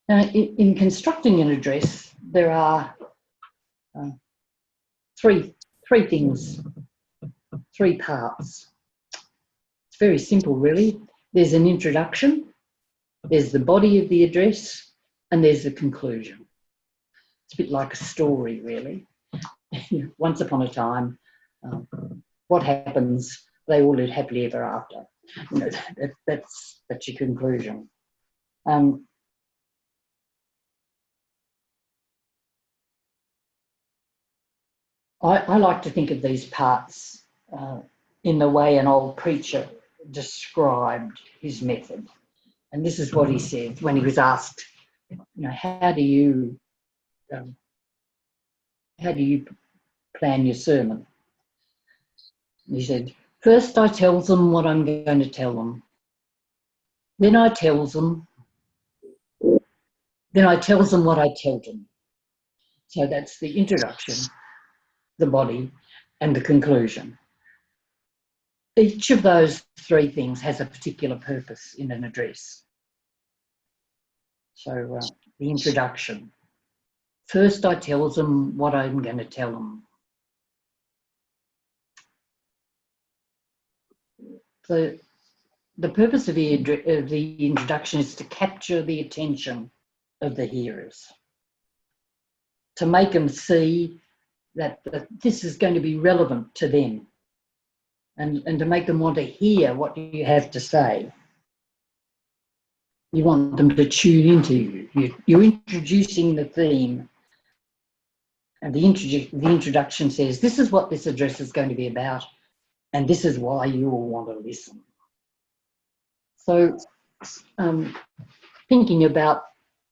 Now, in constructing an address, there are three things, three parts. It's very simple, really. There's an introduction, there's the body of the address, and there's the conclusion. It's a bit like a story, really. Once upon a time, what happens? They all lived happily ever after. You know, that's your conclusion. I like to think of these parts in the way an old preacher described his method, and this is what he said when he was asked, you know, how do you plan your sermon? And he said, first I tell them what I'm going to tell them. Then I tell them what I tell them. So that's the introduction, the body, and the conclusion. Each of those three things has a particular purpose in an address. So the introduction. First I tell them what I'm going to tell them. The purpose of the introduction is to capture the attention of the hearers, to make them see that this is going to be relevant to them, and to make them want to hear what you have to say. You want them to tune into you. You're introducing the theme, and the introduction says, this is what this address is going to be about, and this is why you all want to listen. So thinking about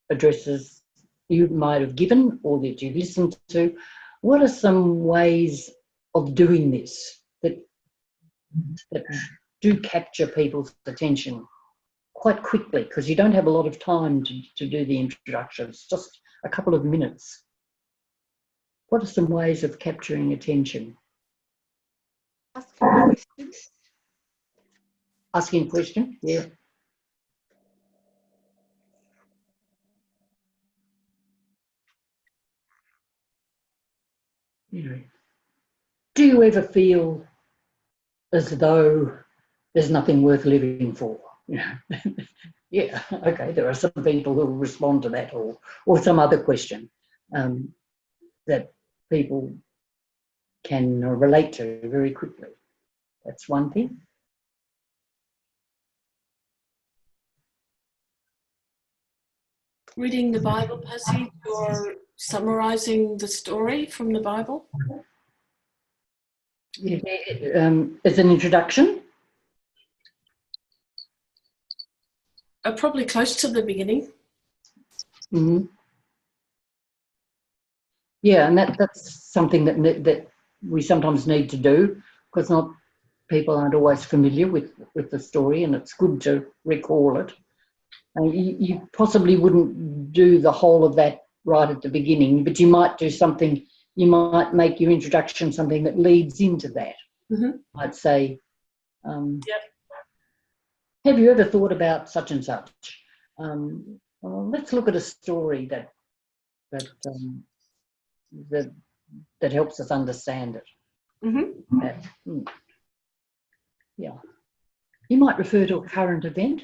addresses you might have given or that you've listened to, what are some ways of doing this that do capture people's attention quite quickly? Because you don't have a lot of time to do the introductions, just a couple of minutes. What are some ways of capturing attention? Asking a question, yeah. Do you ever feel as though there's nothing worth living for? Yeah, okay, there are some people who will respond to that, or some other question that people can relate to very quickly. That's one thing. Reading the Bible passage or summarising the story from the Bible? Yeah, as an introduction? Probably close to the beginning. Mm-hmm. Yeah, and that's something that we sometimes need to do, because people aren't always familiar with the story, and it's good to recall it. And you possibly wouldn't do the whole of that right at the beginning, but you might do something. You might make your introduction something that leads into that. Mm-hmm. I'd say, yep. Have you ever thought about such and such? Well, let's look at a story that helps us understand it. Mm-hmm. Yeah. You might refer to a current event.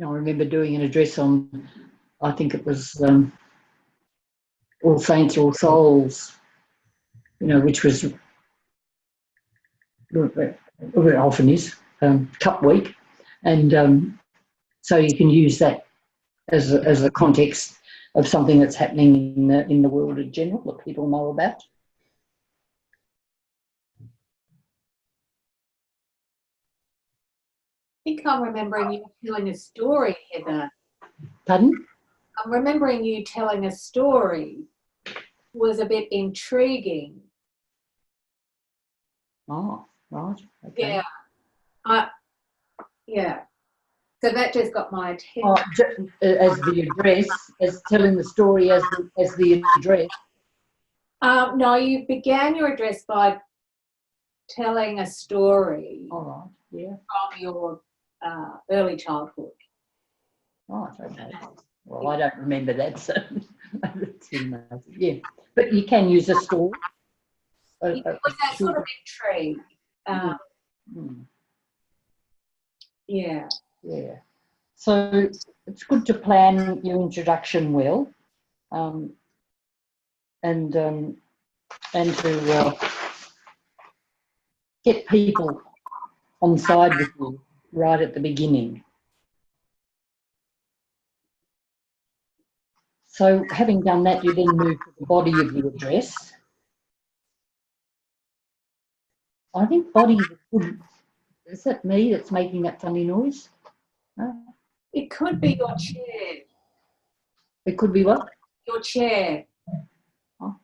I remember doing an address on, I think it was All Saints, All Souls, which was, often is, Cup Week. And so you can use that as a context of something that's happening in the world in general that people know about. I think I'm remembering you telling a story, Heather. Pardon? I'm remembering you telling a story. Was a bit intriguing. Oh, right. Okay. Yeah. Yeah. So that just got my attention. Oh, as the address, as telling the story as the address. No, you began your address by telling a story. All right. Yeah. From your early childhood. Right. Okay. Well, I don't remember that, so yeah. But you can use a story. With that sort of intrigue. Yeah. Yeah. So it's good to plan your introduction well, and to get people on side with you right at the beginning. So having done that, you then move to the body of the address. I think body is good. Is that me that's making that funny noise? No? It could be your chair. It could be what? Your chair. Oh,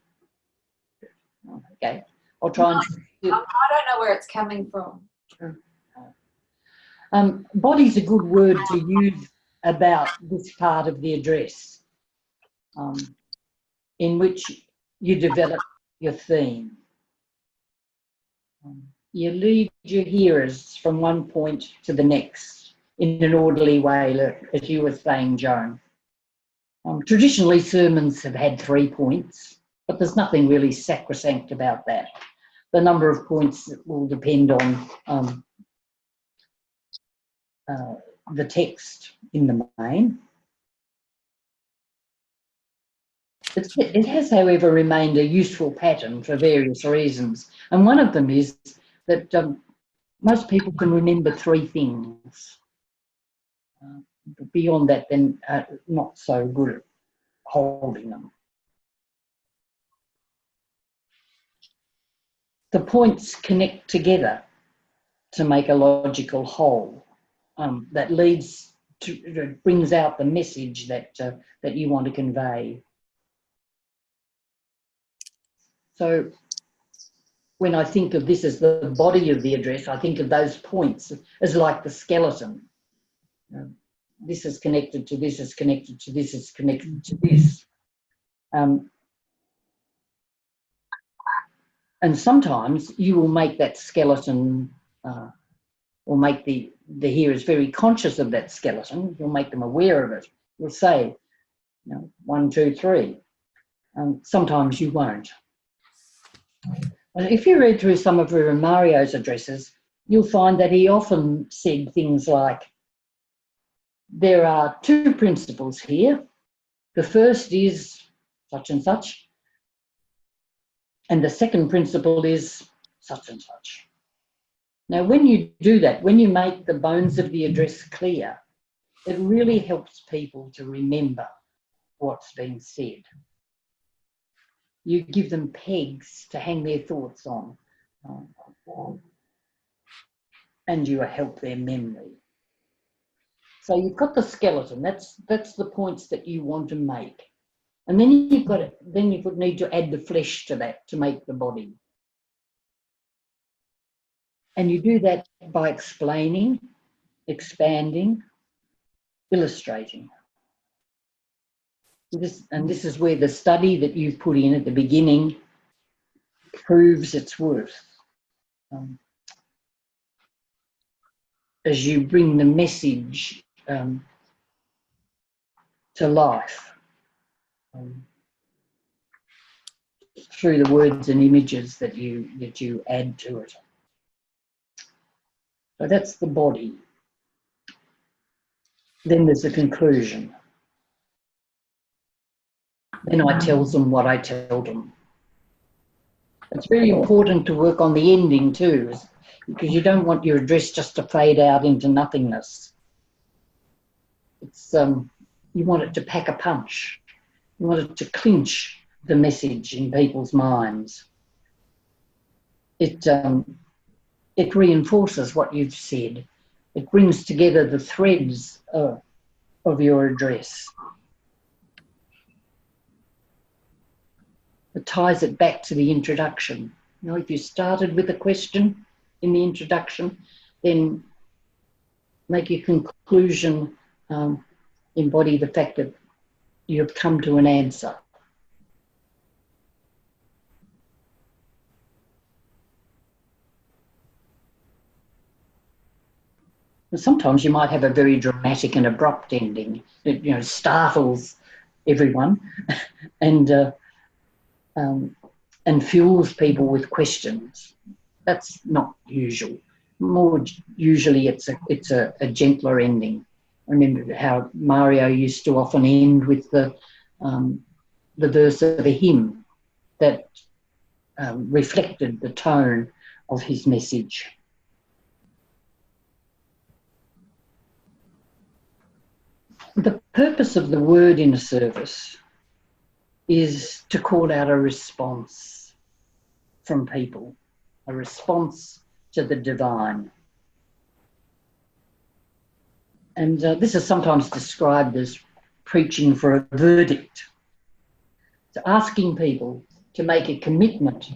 okay. I'll try and... I don't know where it's coming from. Body's a good word to use about this part of the address, in which you develop your theme. You lead your hearers from one point to the next in an orderly way, as you were saying, Joan. Traditionally, sermons have had 3 points, but there's nothing really sacrosanct about that. The number of points will depend on the text in the main. It has, however, remained a useful pattern for various reasons. And one of them is that most people can remember 3 things. Beyond that, then not so good at holding them. The points connect together to make a logical whole that leads to, brings out the message that you want to convey. So when I think of this as the body of the address, I think of those points as like the skeleton. This is connected to this, is connected to this, is connected to this. And sometimes you will make that skeleton or make the hearers very conscious of that skeleton. You'll make them aware of it. You'll say, 1, 2, 3. Sometimes you won't. And if you read through some of Mario's addresses, you'll find that he often said things like, there are 2 principles here. The first is such and such, and the second principle is such and such. Now, when you do that, when you make the bones of the address clear, it really helps people to remember what's being said. You give them pegs to hang their thoughts on, and you help their memory. So you've got the skeleton. That's the points that you want to make, and then you've got it. Then you need to add the flesh to that to make the body, and you do that by explaining, expanding, illustrating. This is where the study that you've put in at the beginning proves its worth. As you bring the message to life through the words and images that you add to it. So that's the body. Then there's the conclusion. Then I tell them what I tell them. It's very important to work on the ending too, because you don't want your address just to fade out into nothingness. It's you want it to pack a punch. You want it to clinch the message in people's minds. It reinforces what you've said. It brings together the threads of your address. It ties it back to the introduction. If you started with a question in the introduction, then make your conclusion embody the fact that you have come to an answer. And sometimes you might have a very dramatic and abrupt ending that startles everyone and fuels people with questions. That's not usual. More usually it's a gentler ending. I remember how Mario used to often end with the verse of a hymn that reflected the tone of his message. The purpose of the word in a service is to call out a response from people, a response to the divine. And this is sometimes described as preaching for a verdict. It's asking people to make a commitment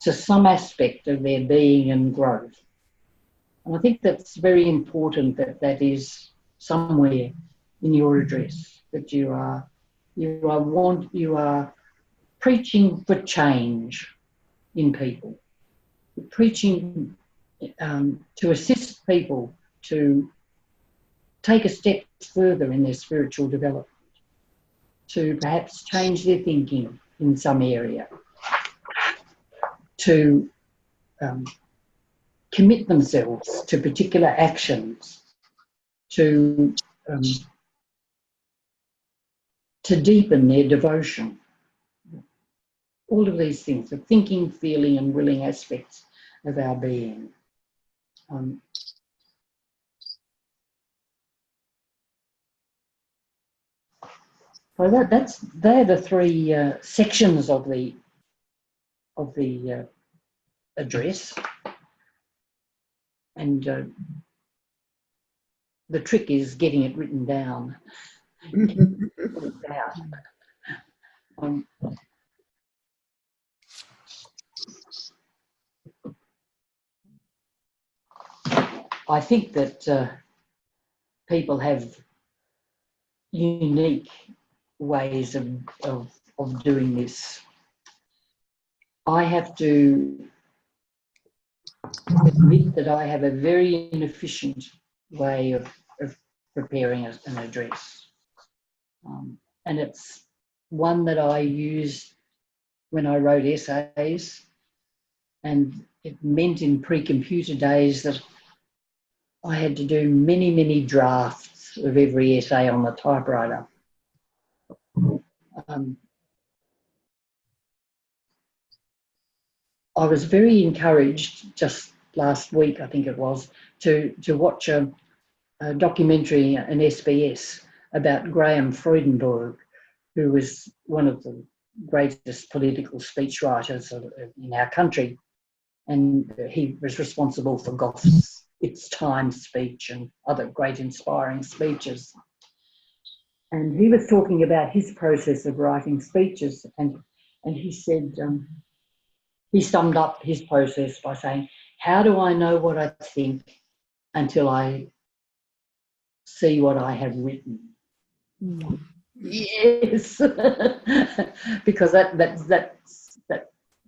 to some aspect of their being and growth. And I think that's very important that is somewhere in your address, that you are preaching for change in people. You're preaching to assist people to take a step further in their spiritual development, to perhaps change their thinking in some area, to commit themselves to particular actions, to deepen their devotion. All of these things, the thinking, feeling and willing aspects of our being. So they're the three sections of the address, and the trick is getting it written down. I think that people have unique ways of doing this. I have to admit that I have a very inefficient way of preparing an address. And it's one that I used when I wrote essays, and it meant in pre-computer days that I had to do many, many drafts of every essay on the typewriter. I was very encouraged just last week, I think it was, to watch a documentary, an SBS, about Graham Freudenberg, who was one of the greatest political speechwriters in our country. And he was responsible for Goff's It's Time speech and other great inspiring speeches. And he was talking about his process of writing speeches, and he said, he summed up his process by saying, how do I know what I think until I see what I have written? Mm. Yes, because that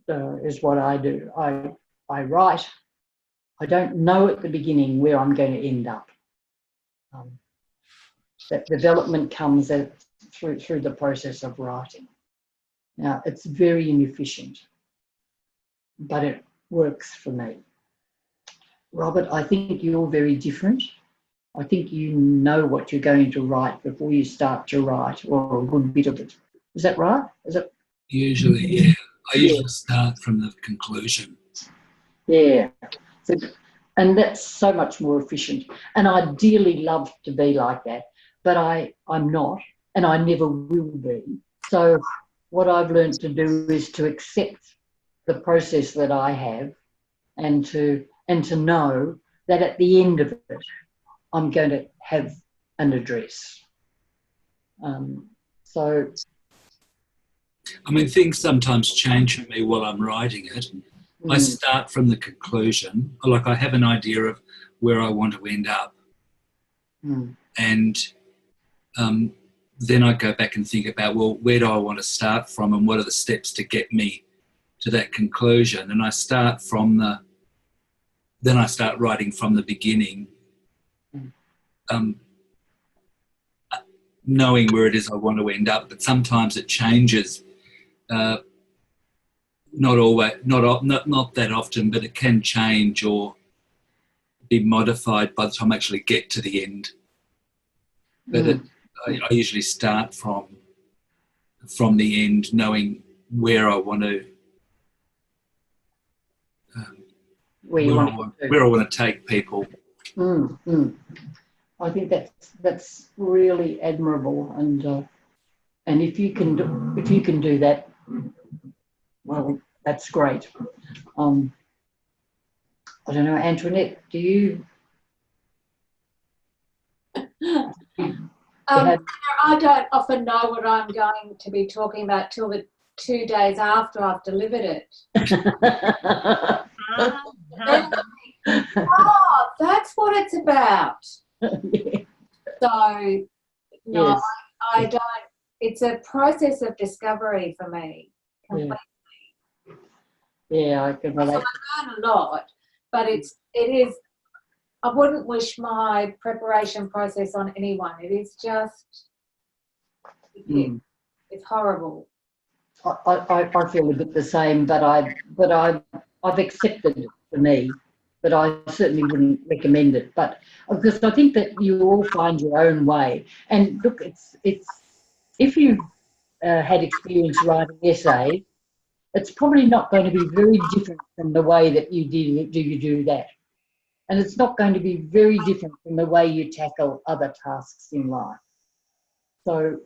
is what I do. I write. I don't know at the beginning where I'm going to end up. That development comes through the process of writing. Now, it's very inefficient, but it works for me. Robert, I think you're very different. I think you know what you're going to write before you start to write, or a good bit of it. Is that right? Is it? Usually, yeah. I usually start from the conclusion. Yeah. So, and that's so much more efficient. And I'd dearly love to be like that, but I'm not, and I never will be. So what I've learned to do is to accept the process that I have, and to know that at the end of it, I'm going to have an address. So, I mean, things sometimes change for me while I'm writing it. I start from the conclusion, like I have an idea of where I want to end up. And then I go back and think about, well, where do I want to start from, and what are the steps to get me to that conclusion? And I start from then I start writing from the beginning, knowing where it is I want to end up. But sometimes it changes. Not always, not that often, but it can change or be modified by the time I actually get to the end. But I usually start from the end, knowing where I want to, where I want to take people. I think that's really admirable, and if you can do that, well, that's great. I don't know, Antoinette, do you? I don't often know what I'm going to be talking about till the 2 days after I've delivered it. Oh, that's what it's about. Yeah. So, no, Yes. I don't. It's a process of discovery for me. Completely. Yeah, I can relate. I learn a lot, but it is. I wouldn't wish my preparation process on anyone. It is just. It's horrible. I feel a bit the same, but I've accepted it for me but I certainly wouldn't recommend it. But because I think that you all find your own way. And look, it's if you've had experience writing essays, it's probably not going to be very different from the way that you do that. And it's not going to be very different from the way you tackle other tasks in life. So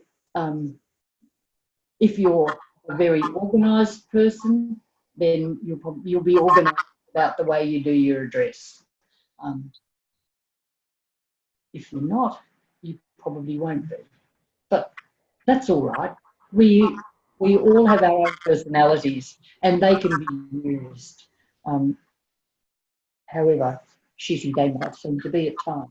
if you're a very organised person, then you'll be organised about the way you do your address. If you're not, you probably won't be. But that's all right. We all have our own personalities, and they can be used. However shitty they might seem to be at times.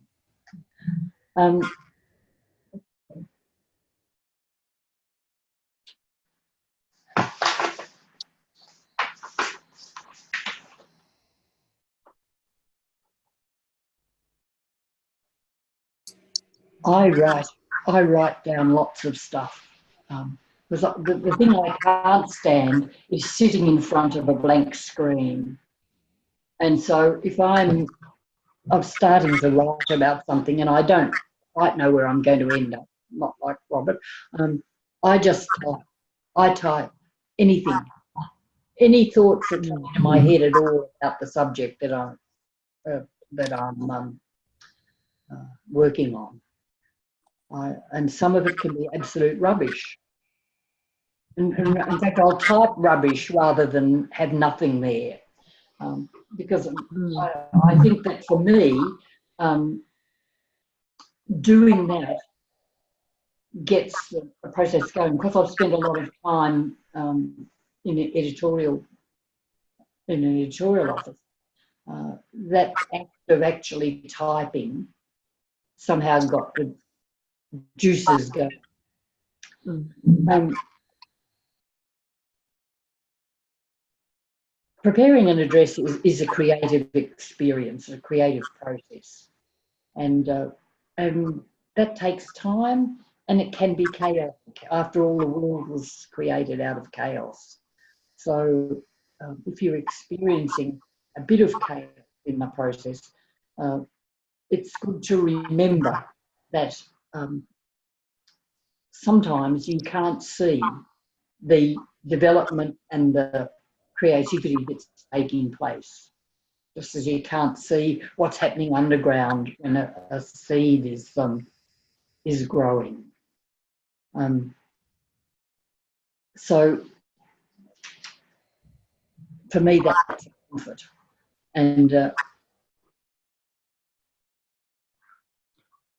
I write down lots of stuff. Because the thing I can't stand is sitting in front of a blank screen. And so if I'm starting to write about something and I don't quite know where I'm going to end up, not like Robert, I just type anything, any thoughts that come into my head at all about the subject that I'm working on. And some of it can be absolute rubbish. In fact, I'll type rubbish rather than have nothing there, because I think that for me, doing that gets the process going. Because I've spent a lot of time in an editorial office, that act of actually typing somehow got the juices going. Preparing an address is a creative experience, a creative process, and that takes time, and it can be chaotic. After all, the world was created out of chaos. So if you're experiencing a bit of chaos in the process, it's good to remember that sometimes you can't see the development and the creativity that's taking place, just as you can't see what's happening underground when a seed is growing. So for me, that's a comfort. And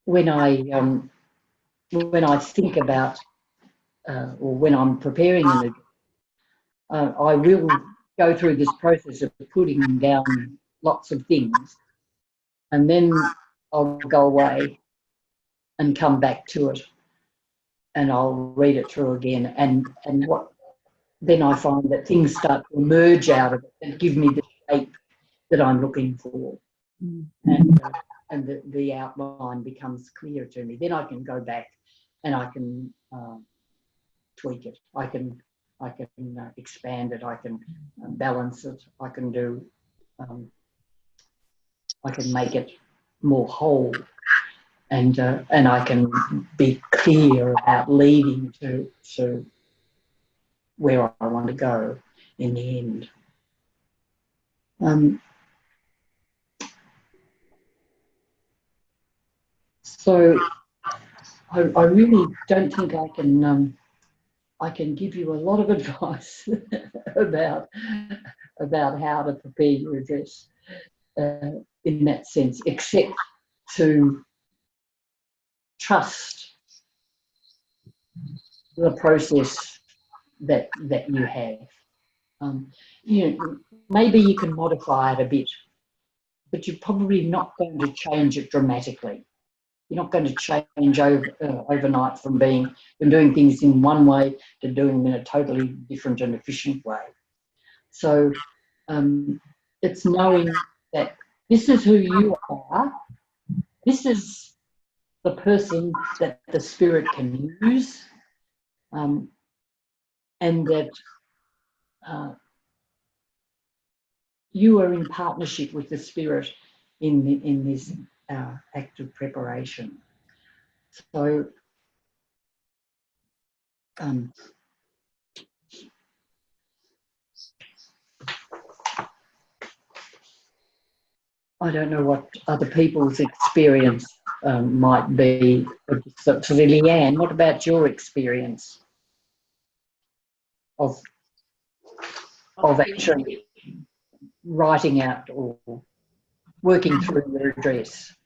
when I think about or when I'm preparing an address, I will go through this process of putting down lots of things, and then I'll go away and come back to it, and I'll read it through again, and then I find that things start to emerge out of it and give me the shape that I'm looking for, and the outline becomes clear to me. Then I can go back and I can tweak it. I can expand it. I can balance it. I can do. I can make it more whole, and I can be clear about leading to where I want to go in the end. So I really don't think I can give you a lot of advice about how to prepare your address in that sense, except to trust the process that you have. Maybe you can modify it a bit, but you're probably not going to change it dramatically. You're not going to change overnight from doing things in one way to doing them in a totally different and efficient way. So it's knowing that this is who you are, this is the person that the Spirit can use, and that you are in partnership with the Spirit in this act of preparation. So I don't know what other people's experience might be. So, Leanne, what about your experience of actually writing out or working through your address?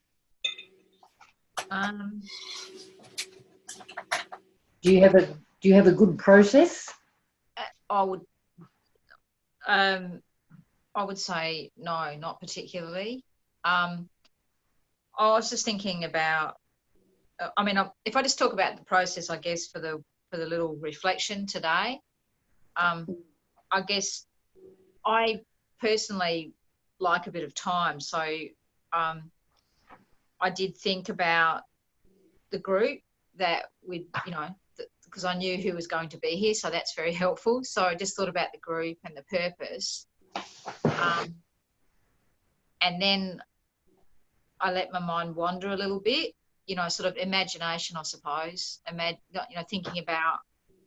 Do you have a good process? I would say no, not particularly. I was just thinking about. I mean, if I just talk about the process, I guess for the little reflection today, I guess I personally like a bit of time, so I did think about the group that we'd, because I knew who was going to be here, so that's very helpful. So I just thought about the group and the purpose. And then I let my mind wander a little bit, sort of imagination, I suppose. Thinking about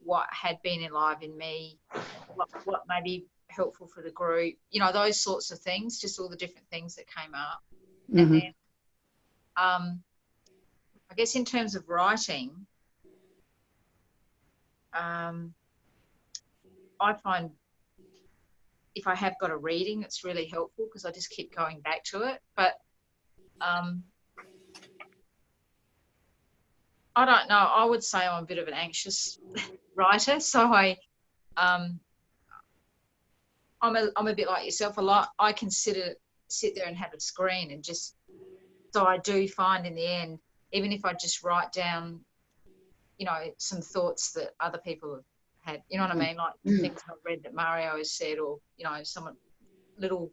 what had been alive in me, what may be helpful for the group, those sorts of things, just all the different things that came up. Mm-hmm. And then, I guess in terms of writing, I find if I have got a reading, it's really helpful because I just keep going back to it. But I don't know. I would say I'm a bit of an anxious writer, so I'm a bit like yourself. A lot. I can sit there and have a screen and just. So I do find in the end, even if I just write down, some thoughts that other people have had, you know what I mean? Like things I've read that Mario has said, or, some little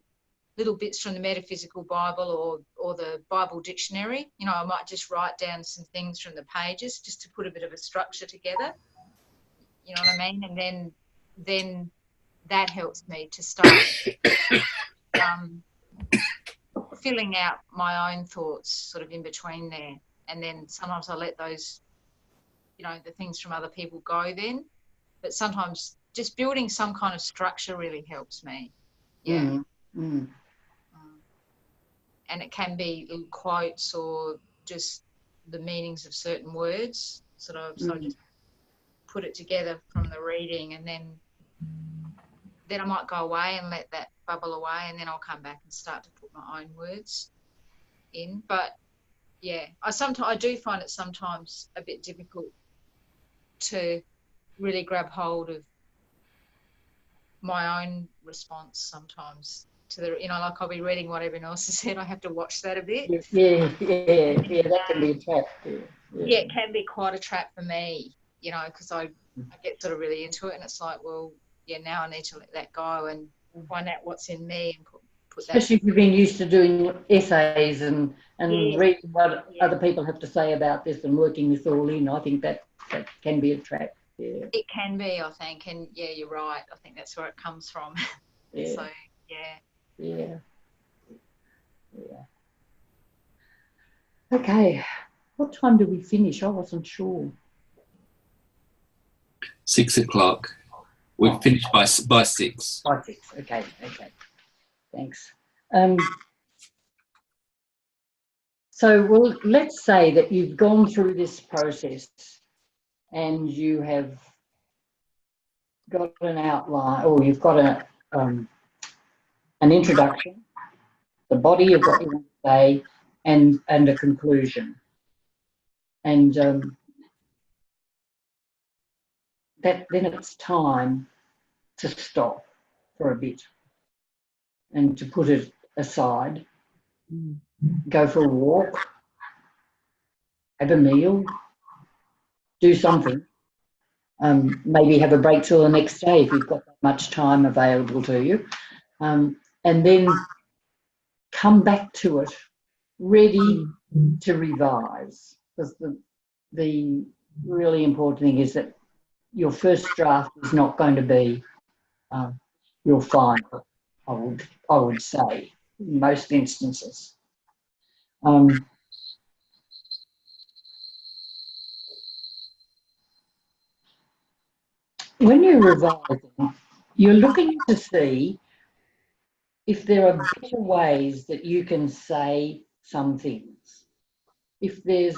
bits from the Metaphysical Bible or the Bible Dictionary. I might just write down some things from the pages just to put a bit of a structure together. You know what I mean? And then that helps me to start filling out my own thoughts sort of in between there. And then sometimes I let those, the things from other people go then. But sometimes just building some kind of structure really helps me. Yeah. And it can be little quotes or just the meanings of certain words, sort of. So I just put it together from the reading, and then I might go away and let that bubble away, and then I'll come back and start to put my own words in. But yeah, I do find it sometimes a bit difficult to really grab hold of my own response sometimes to the, like I'll be reading what everyone else has said. I have to watch that a bit. Yeah, that can be a trap. Yeah, it can be quite a trap for me, because I get sort of really into it, and it's like, well, yeah, now I need to let that go and find out what's in me and put that. Especially if you've been used to doing essays and reading what other people have to say about this and working this all in. I think that can be a trap. Yeah. It can be, I think, and yeah, you're right. I think that's where it comes from. Yeah. So yeah. Okay, what time do we finish? I wasn't sure. 6 o'clock. We've finished by 6. By 6. Okay. Thanks. So, well, let's say that you've gone through this process and you have got an outline, or you've got an introduction, the body of what you want to say, and a conclusion. And then it's time to stop for a bit and to put it aside, go for a walk, have a meal, do something, maybe have a break till the next day if you've got that much time available to you, and then come back to it ready to revise, because the really important thing is that your first draft is not going to be your final. I would say, in most instances. When you're revising, you're looking to see if there are better ways that you can say some things. If there's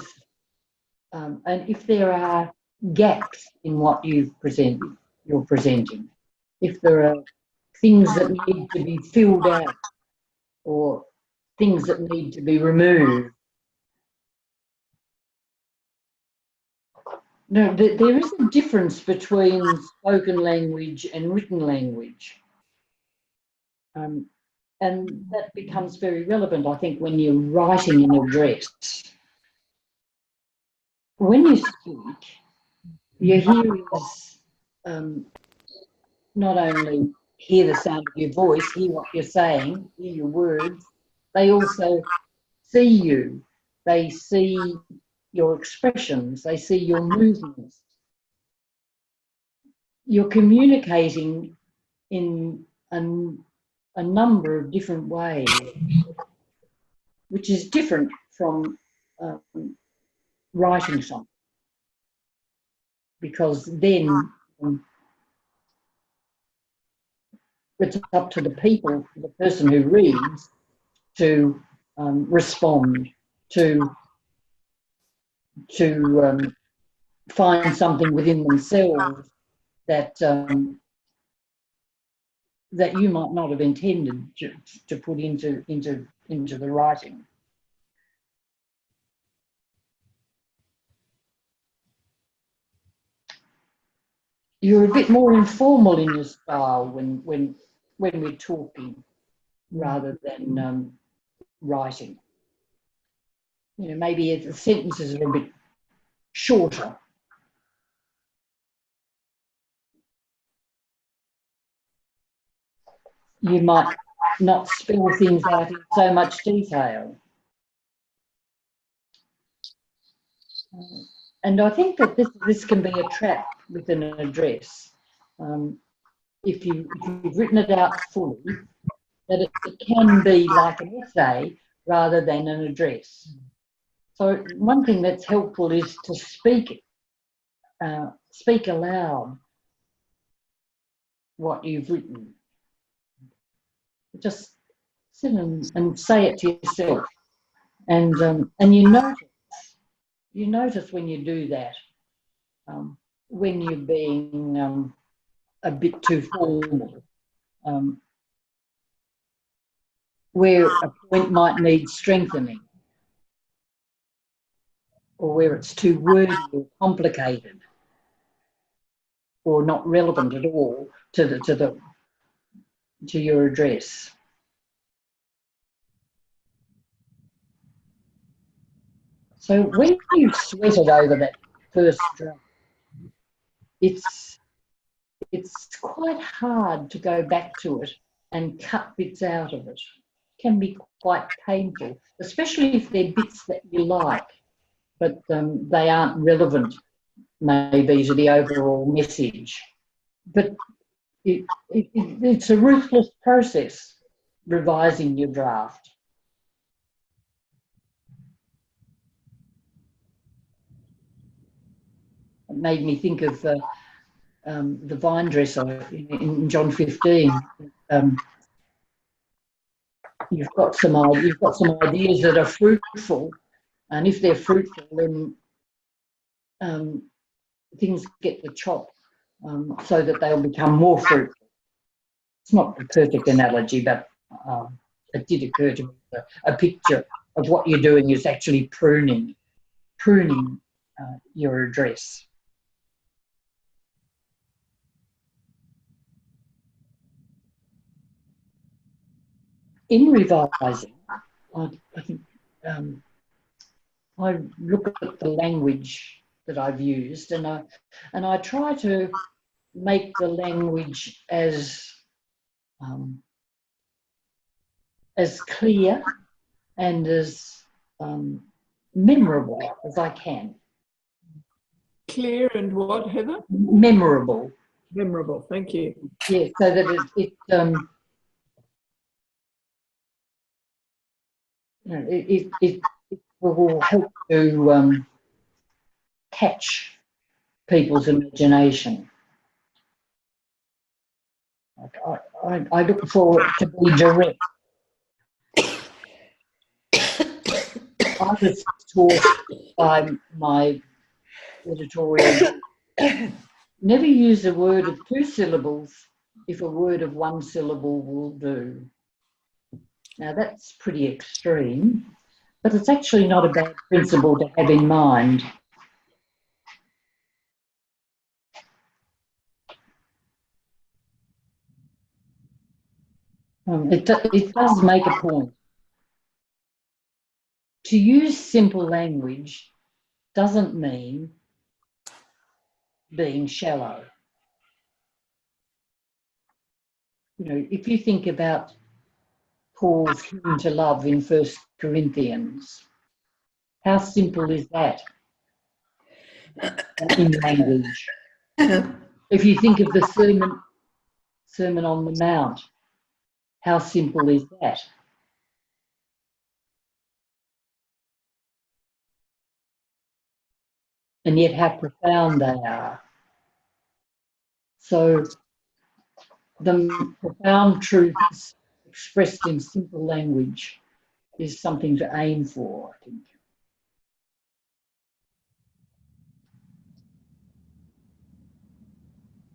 and if there are gaps in what you're presenting, if there are things that need to be filled out or things that need to be removed. No, there is a difference between spoken language and written language. And that becomes very relevant, I think, when you're writing an address. When you speak, your hearers not only hear the sound of your voice, hear what you're saying, hear your words, they also see you. They see your expressions, they see your movements. You're communicating in a number of different ways, which is different from writing something, because then it's up to the person who reads, to respond, to find something within themselves that that you might not have intended to put into the writing. You're a bit more informal in your style when we're talking rather than writing. You know, maybe the sentences are a bit shorter. You might not spell things out in so much detail. And I think that this can be a trap with an address. If you've written it out fully, that it can be like an essay rather than an address. So one thing that's helpful is to speak aloud what you've written. Just sit and say it to yourself, and you notice when you do that, when you're being a bit too formal, where a point might need strengthening, or where it's too wordy or complicated, or not relevant at all to your address. So when you sweated over that first draft, it's quite hard to go back to it and cut bits out of it. It can be quite painful, especially if they're bits that you like, but they aren't relevant maybe to the overall message. But it's a ruthless process, revising your draft. It made me think of the vine dresser in John 15. You've got some ideas that are fruitful, and if they're fruitful, then things get the chop so that they'll become more fruitful. It's not a perfect analogy, but it did occur to me. A picture of what you're doing is actually pruning your address. In revising, I think I look at the language that I've used, and I try to make the language as clear and as memorable as I can. Clear and what, Heather? Memorable. Memorable, thank you. Yeah, so that it will help to catch people's imagination. I look for it to be direct. I was taught by my editorial, never use a word of 2 syllables if a word of 1 syllable will do. Now that's pretty extreme, but it's actually not a bad principle to have in mind. It does make a point. To use simple language doesn't mean being shallow. You know, if you think about Paul's hymn to love in 1 Corinthians, how simple is that in language? If you think of the Sermon on the Mount, how simple is that? And yet how profound they are. So the profound truths expressed in simple language is something to aim for, I think.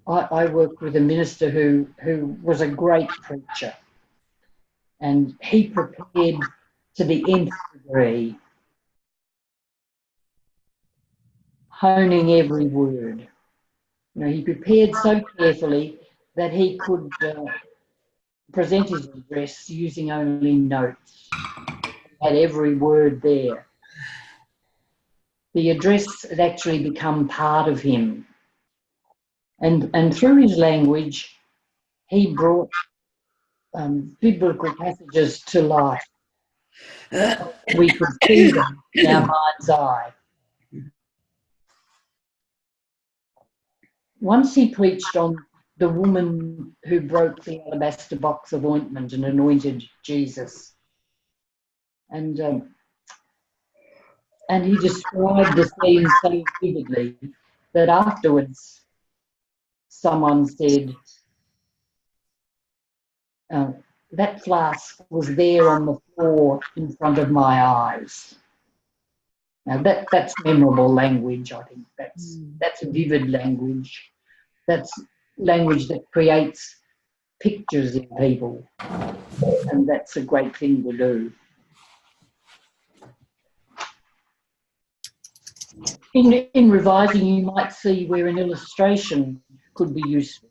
I worked with a minister who was a great preacher, and he prepared to the nth degree, honing every word. You know, he prepared so carefully that he could present his address using only notes. He had every word there. The address had actually become part of him. And through his language, he brought biblical passages to life. We could see them in our mind's eye. Once he preached on the woman who broke the alabaster box of ointment and anointed Jesus. And he described the scene so vividly that afterwards someone said, that flask was there on the floor in front of my eyes. Now that's memorable language, I think. That's vivid language. That's language that creates pictures in people. And that's a great thing to do. In revising, you might see where an illustration could be useful.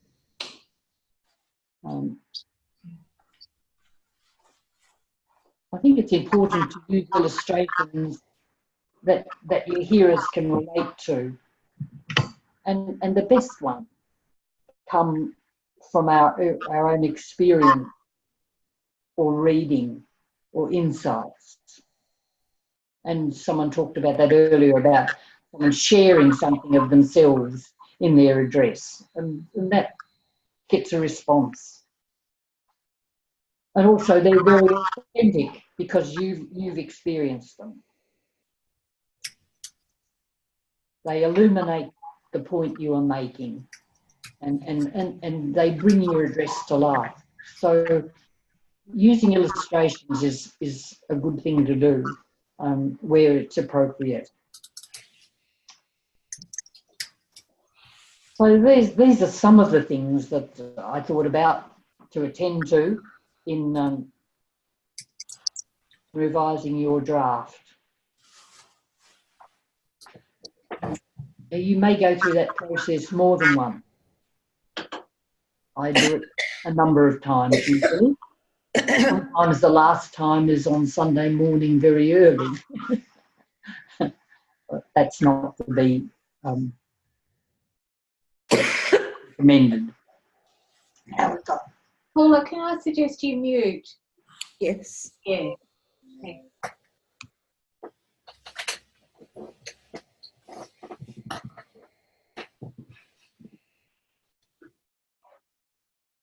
I think it's important to use illustrations that your hearers can relate to. And the best one come from our own experience or reading or insights. And someone talked about that earlier, about someone sharing something of themselves in their address. And that gets a response. And also they're very authentic because you've experienced them. They illuminate the point you are making, and they bring your address to life. So using illustrations is a good thing to do where it's appropriate. So these are some of the things that I thought about to attend to in revising your draft. You may go through that process more than once. I do it a number of times usually. Sometimes the last time is on Sunday morning very early. But that's not to be recommended. Paula, can I suggest you mute? Yes. Yeah. Okay.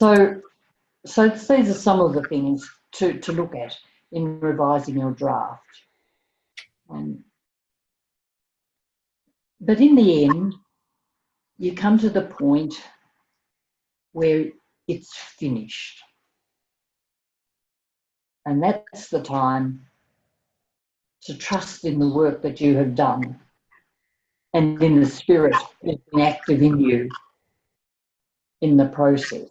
So these are some of the things to look at in revising your draft. But in the end, you come to the point where it's finished. And that's the time to trust in the work that you have done and in the Spirit that's been active in you in the process.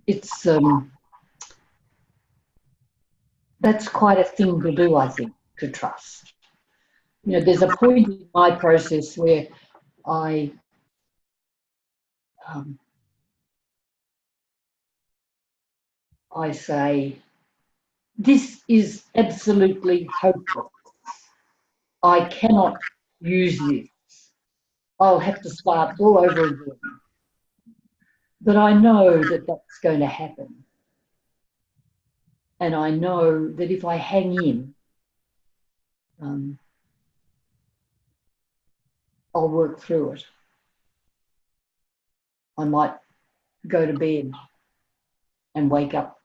It's that's quite a thing to do, I think, to trust. You know, there's a point in my process where I say, this is absolutely hopeless. I cannot use this. I'll have to start all over again. But I know that that's going to happen. And I know that if I hang in, I'll work through it. I might go to bed and wake up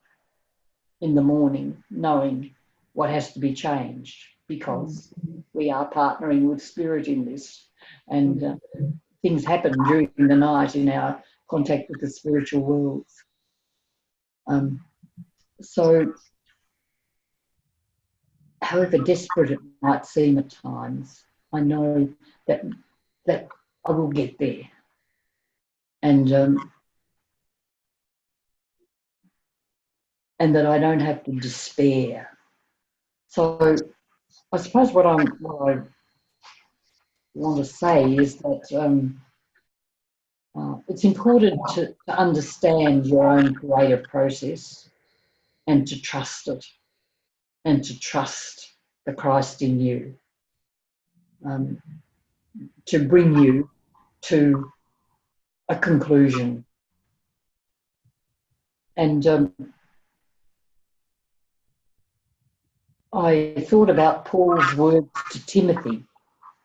in the morning knowing what has to be changed, because we are partnering with Spirit in this. And things happen during the night in our contact with the spiritual worlds. So, however desperate it might seem at times, I know that I will get there. And that I don't have to despair. So I suppose what I want to say is that it's important to understand your own creative process and to trust it, and to trust the Christ in you, to bring you to a conclusion. And I thought about Paul's words to Timothy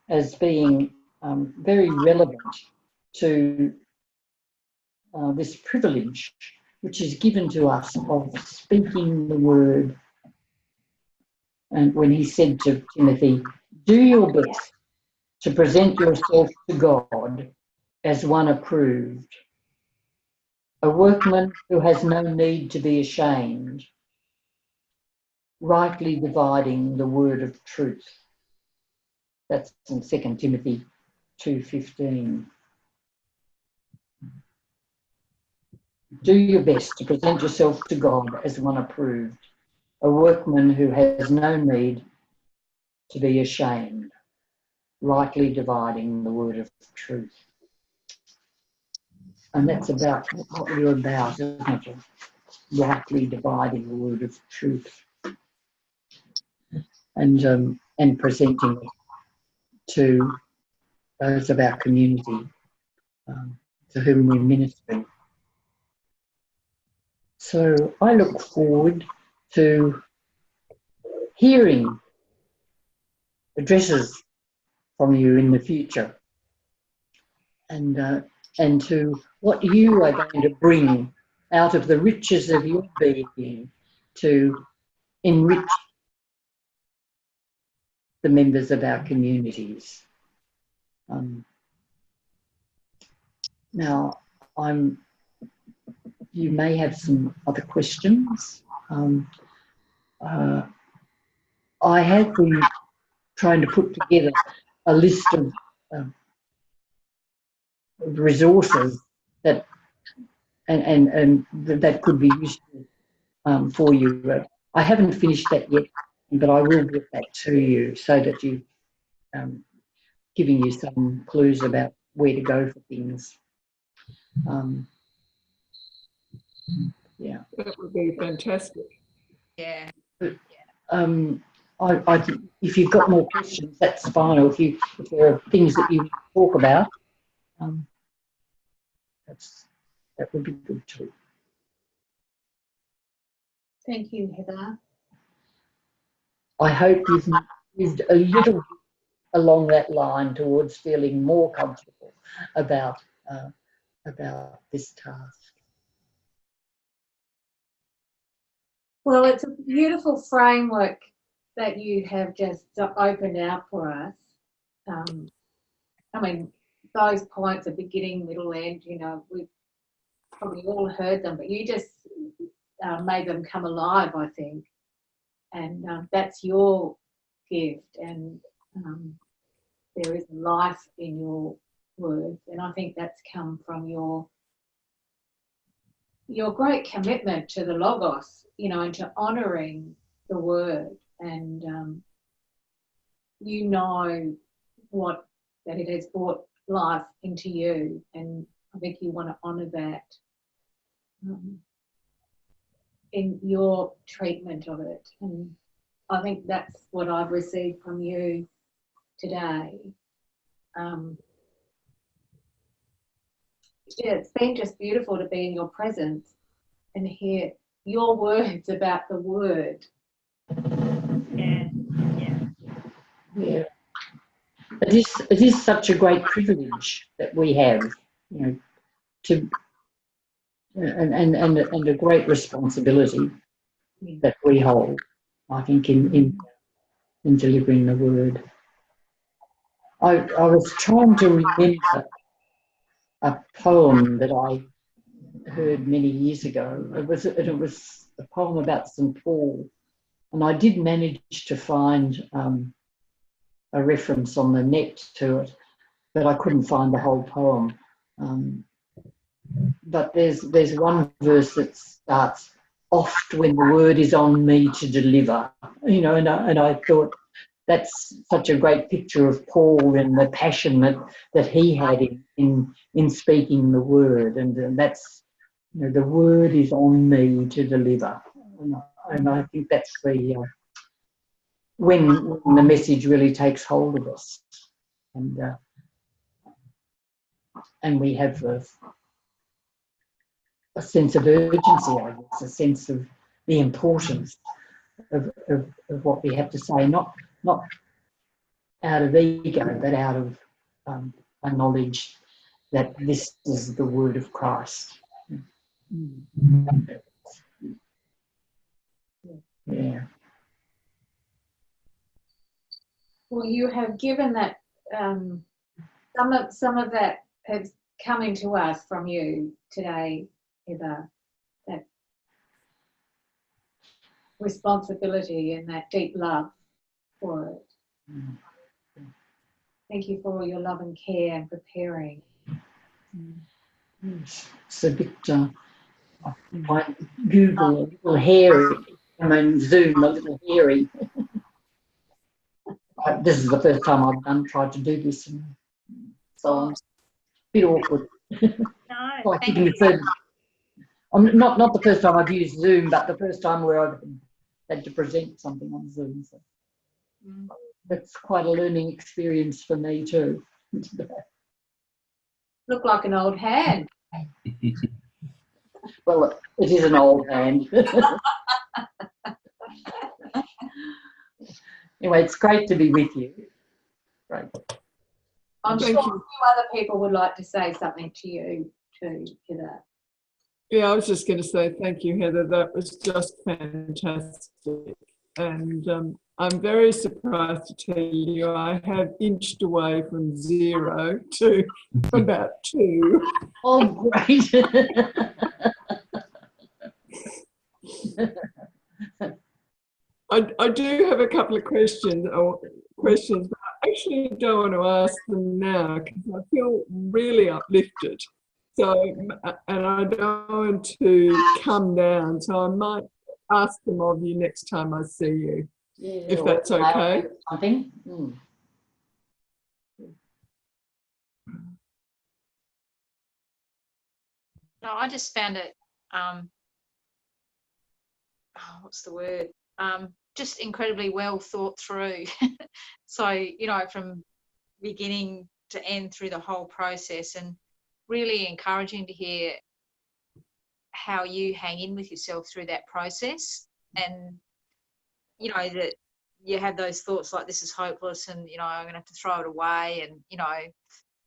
as being very relevant to this privilege which is given to us of speaking the word. And when he said to Timothy, do your best to present yourself to God as one approved, a workman who has no need to be ashamed, rightly dividing the word of truth. That's in 2 Timothy 2:15. Do your best to present yourself to God as one approved, a workman who has no need to be ashamed, rightly dividing the word of truth. And that's about what we're about, isn't it? Rightly dividing the word of truth, and presenting it to those of our community to whom we minister. So I look forward to hearing addresses from you in the future, and to what you are going to bring out of the riches of your being to enrich the members of our communities. Now, you may have some other questions. I have been trying to put together a list of resources that and that could be useful for you. I haven't finished that yet, but I will get that to you so that you giving you some clues about where to go for things. Yeah, that would be fantastic. Yeah. I think if you've got more questions, that's fine. Or if there are things that you talk about, that would be good too. Thank you, Heather. I hope you've moved a little along that line towards feeling more comfortable about this task. Well, it's a beautiful framework that you have just opened out for us. I mean, those points at beginning, middle, end, you know, we've probably all heard them, but you just made them come alive, I think. And that's your gift, and there is life in your words, and I think that's come from your great commitment to the Logos, you know, and to honouring the word, and you know that it has brought life into you, and I think you want to honour that in your treatment of it. And I think that's what I've received from you today. Yeah, it's been just beautiful to be in your presence and hear your words about the word. Yeah. It is such a great privilege that we have, you know, to and a great responsibility that we hold, I think, in delivering the word. I was trying to remember a poem that I heard many years ago. It was a poem about St. Paul, and I did manage to find a reference on the net to it, but I couldn't find the whole poem. But there's one verse that starts, "Oft when the word is on me to deliver," you know, and I thought that's such a great picture of Paul and the passion that he had in speaking the word, and that's, you know, the word is on me to deliver, and I think that's the when the message really takes hold of us, and we have a sense of urgency, I guess, a sense of the importance of what we have to say, not out of ego, but out of a knowledge that this is the word of Christ. Yeah. Well, you have given that, some of that has come into us from you today, Heather, that responsibility and that deep love for it. Thank you for all your love and care and preparing. It's a bit like Google, a little hairy. I mean, Zoom, a little hairy. This is the first time I've tried to do this, so I'm a bit awkward. No, like thank you. Not the first time I've used Zoom, but the first time where I've had to present something on Zoom. So that's quite a learning experience for me too. Look like an old hand. Well, it is an old hand. Anyway, it's great to be with you. Great. I'm sure a few other people would like to say something to you too, Heather. Yeah, I was just going to say thank you, Heather. That was just fantastic. And I'm very surprised to tell you I have inched away from 0 to about 2. Oh, great. I do have a couple of questions, but I actually don't want to ask them now because I feel really uplifted. So, and I don't want to come down, so I might ask them of you next time I see you, if that's okay. I think. No, I just found it, what's the word? Just incredibly well thought through. So, you know, from beginning to end through the whole process, and really encouraging to hear how you hang in with yourself through that process, and, you know, you have those thoughts like this is hopeless and, you know, I'm going to have to throw it away and, you know,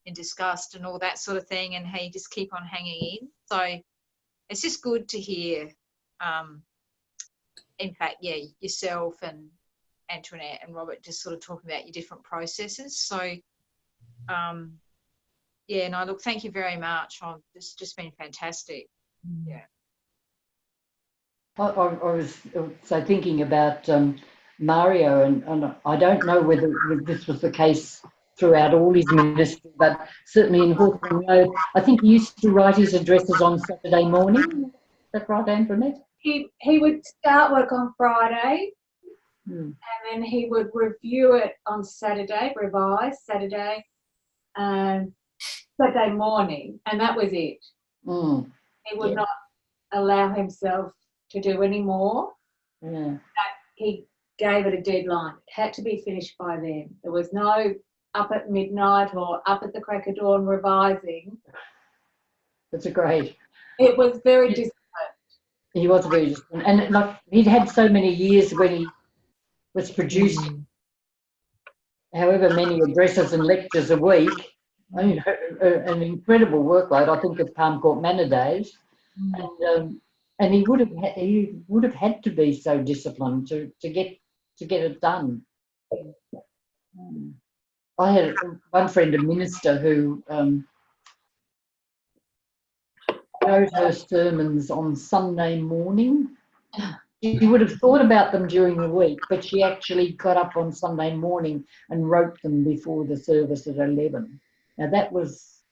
in disgust and all that sort of thing, and he just keep on hanging in. So it's just good to hear, in fact, yeah, yourself and Antoinette and Robert just sort of talking about your different processes. So, yeah, no, look, thank you very much. It's just been fantastic. Yeah. I was so thinking about Mario, and I don't know whether this was the case throughout all his ministry, but certainly in Hawthorne Road, I think he used to write his addresses on Saturday morning. Is that right, Antoinette? He would start work on Friday, and then he would review it on Saturday, revise Saturday, Saturday morning, and that was it. He would not allow himself to do any more. He gave it a deadline. It had to be finished by then. There was no up at midnight or up at the crack of dawn revising. That's great. It was very disciplined. He was very disciplined. And like he'd had so many years when he was producing however many addresses and lectures a week, you know, an incredible workload. I think of Palm Court Manor days. And he would have had to be so disciplined to get it done. I had one friend, a minister, who wrote her sermons on Sunday morning. She would have thought about them during the week, but she actually got up on Sunday morning and wrote them before the service at 11. Now that was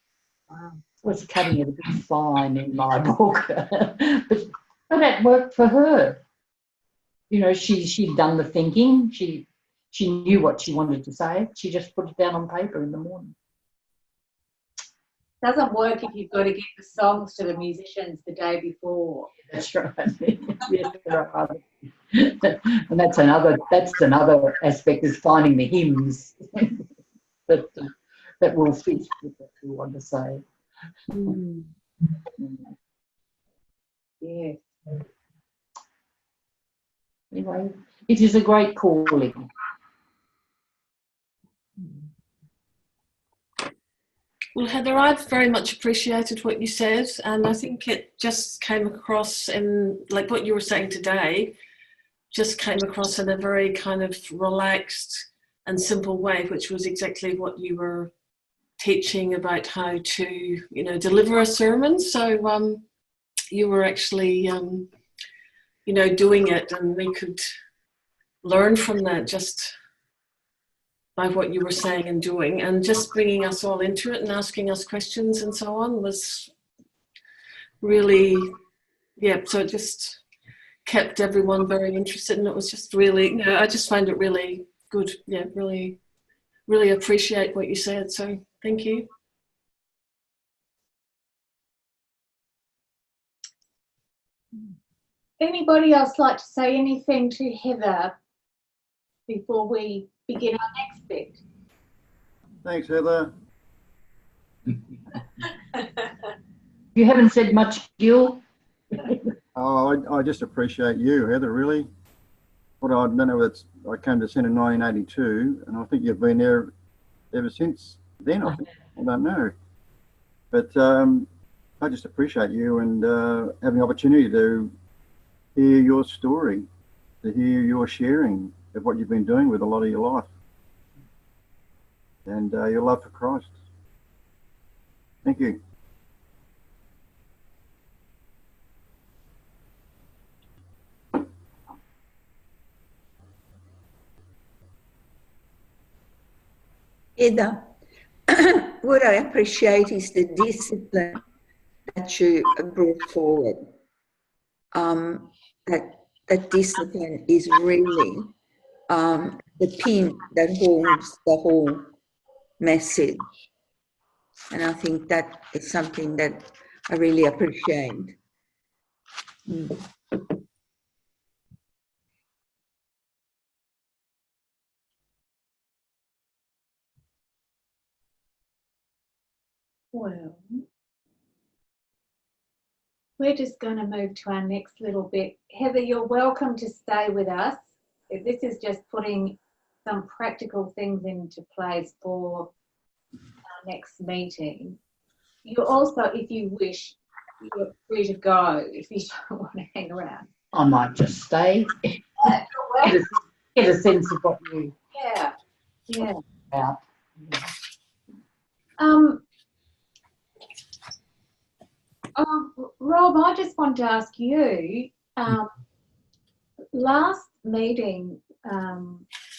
cutting it a bit fine in my book, but that worked for her. You know, she'd done the thinking. She knew what she wanted to say. She just put it down on paper in the morning. Doesn't work if you've got to get the songs to the musicians the day before. That's right. Yes, right. And that's another aspect, is finding the hymns that will fit with what you want to say. Yeah. Anyway, it is a great calling. Well, Heather, I've very much appreciated what you said, and I think it just came across in, like what you were saying today, just came across in a very kind of relaxed and simple way, which was exactly what you were teaching about how to, you know, deliver a sermon. So you were actually, you know, doing it, and we could learn from that just by what you were saying and doing, and just bringing us all into it and asking us questions and so on was really, yeah, so it just kept everyone very interested, and it was just really, you know, I just find it really good. Yeah, really, really appreciate what you said, so thank you. Anybody else like to say anything to Heather before we begin our next bit? Thanks, Heather. You haven't said much, Gil. Oh, I just appreciate you, Heather, really. I don't know, I came to Sin in 1982, and I think you've been there ever since then, I think. I don't know. But I just appreciate you and having the opportunity to hear your story, to hear your sharing of what you've been doing with a lot of your life and your love for Christ. Thank you. Heather, what I appreciate is the discipline that you brought forward. That discipline is really the pin that holds the whole message. And I think that is something that I really appreciate. Well, we're just going to move to our next little bit. Heather, you're welcome to stay with us this is just putting some practical things into place for our next meeting. You also, if you wish, you're free to go if you don't want to hang around. I might just stay. Get a sense of what you Yeah. about. Rob, I just want to ask you, last meeting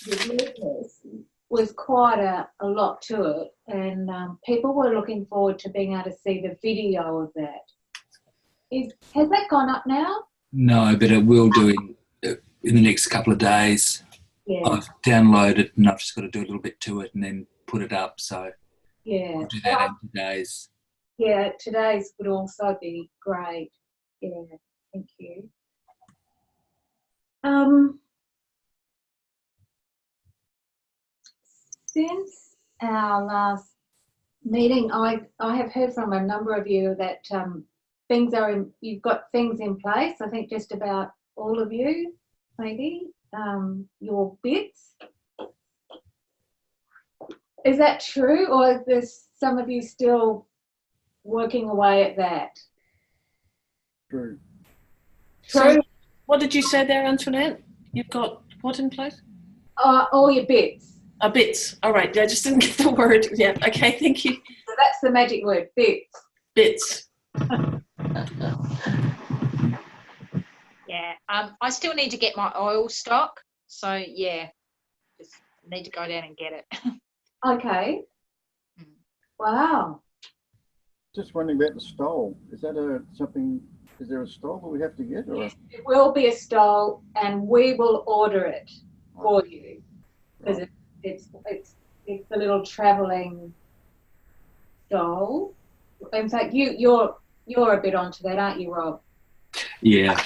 with Lucas was quite a lot to it, and people were looking forward to being able to see the video of that. Has that gone up now? No, but it will do in the next couple of days. Yeah. I've downloaded and I've just got to do a little bit to it and then put it up. So Yeah. I'll do that in 2 days. Yeah, today's would also be great. Yeah, thank you. Since our last meeting, I have heard from a number of you that you've got things in place. I think just about all of you, maybe, your bits. Is that true, or is there some of you still working away at that? True. So, what did you say there, Antoinette? You've got what in place? All your bits. Bits. All right. I just didn't get the word. Yeah. Okay. Thank you. So that's the magic word, bits. Bits. Yeah. I still need to get my oil stock. So yeah, just need to go down and get it. Okay. Wow. Just wondering about the stole. Is that something? Is there a stole that we have to get? Or? Yes, it will be a stole, and we will order it for you because it's a little travelling stole. In fact, you're a bit onto that, aren't you, Rob? Yeah.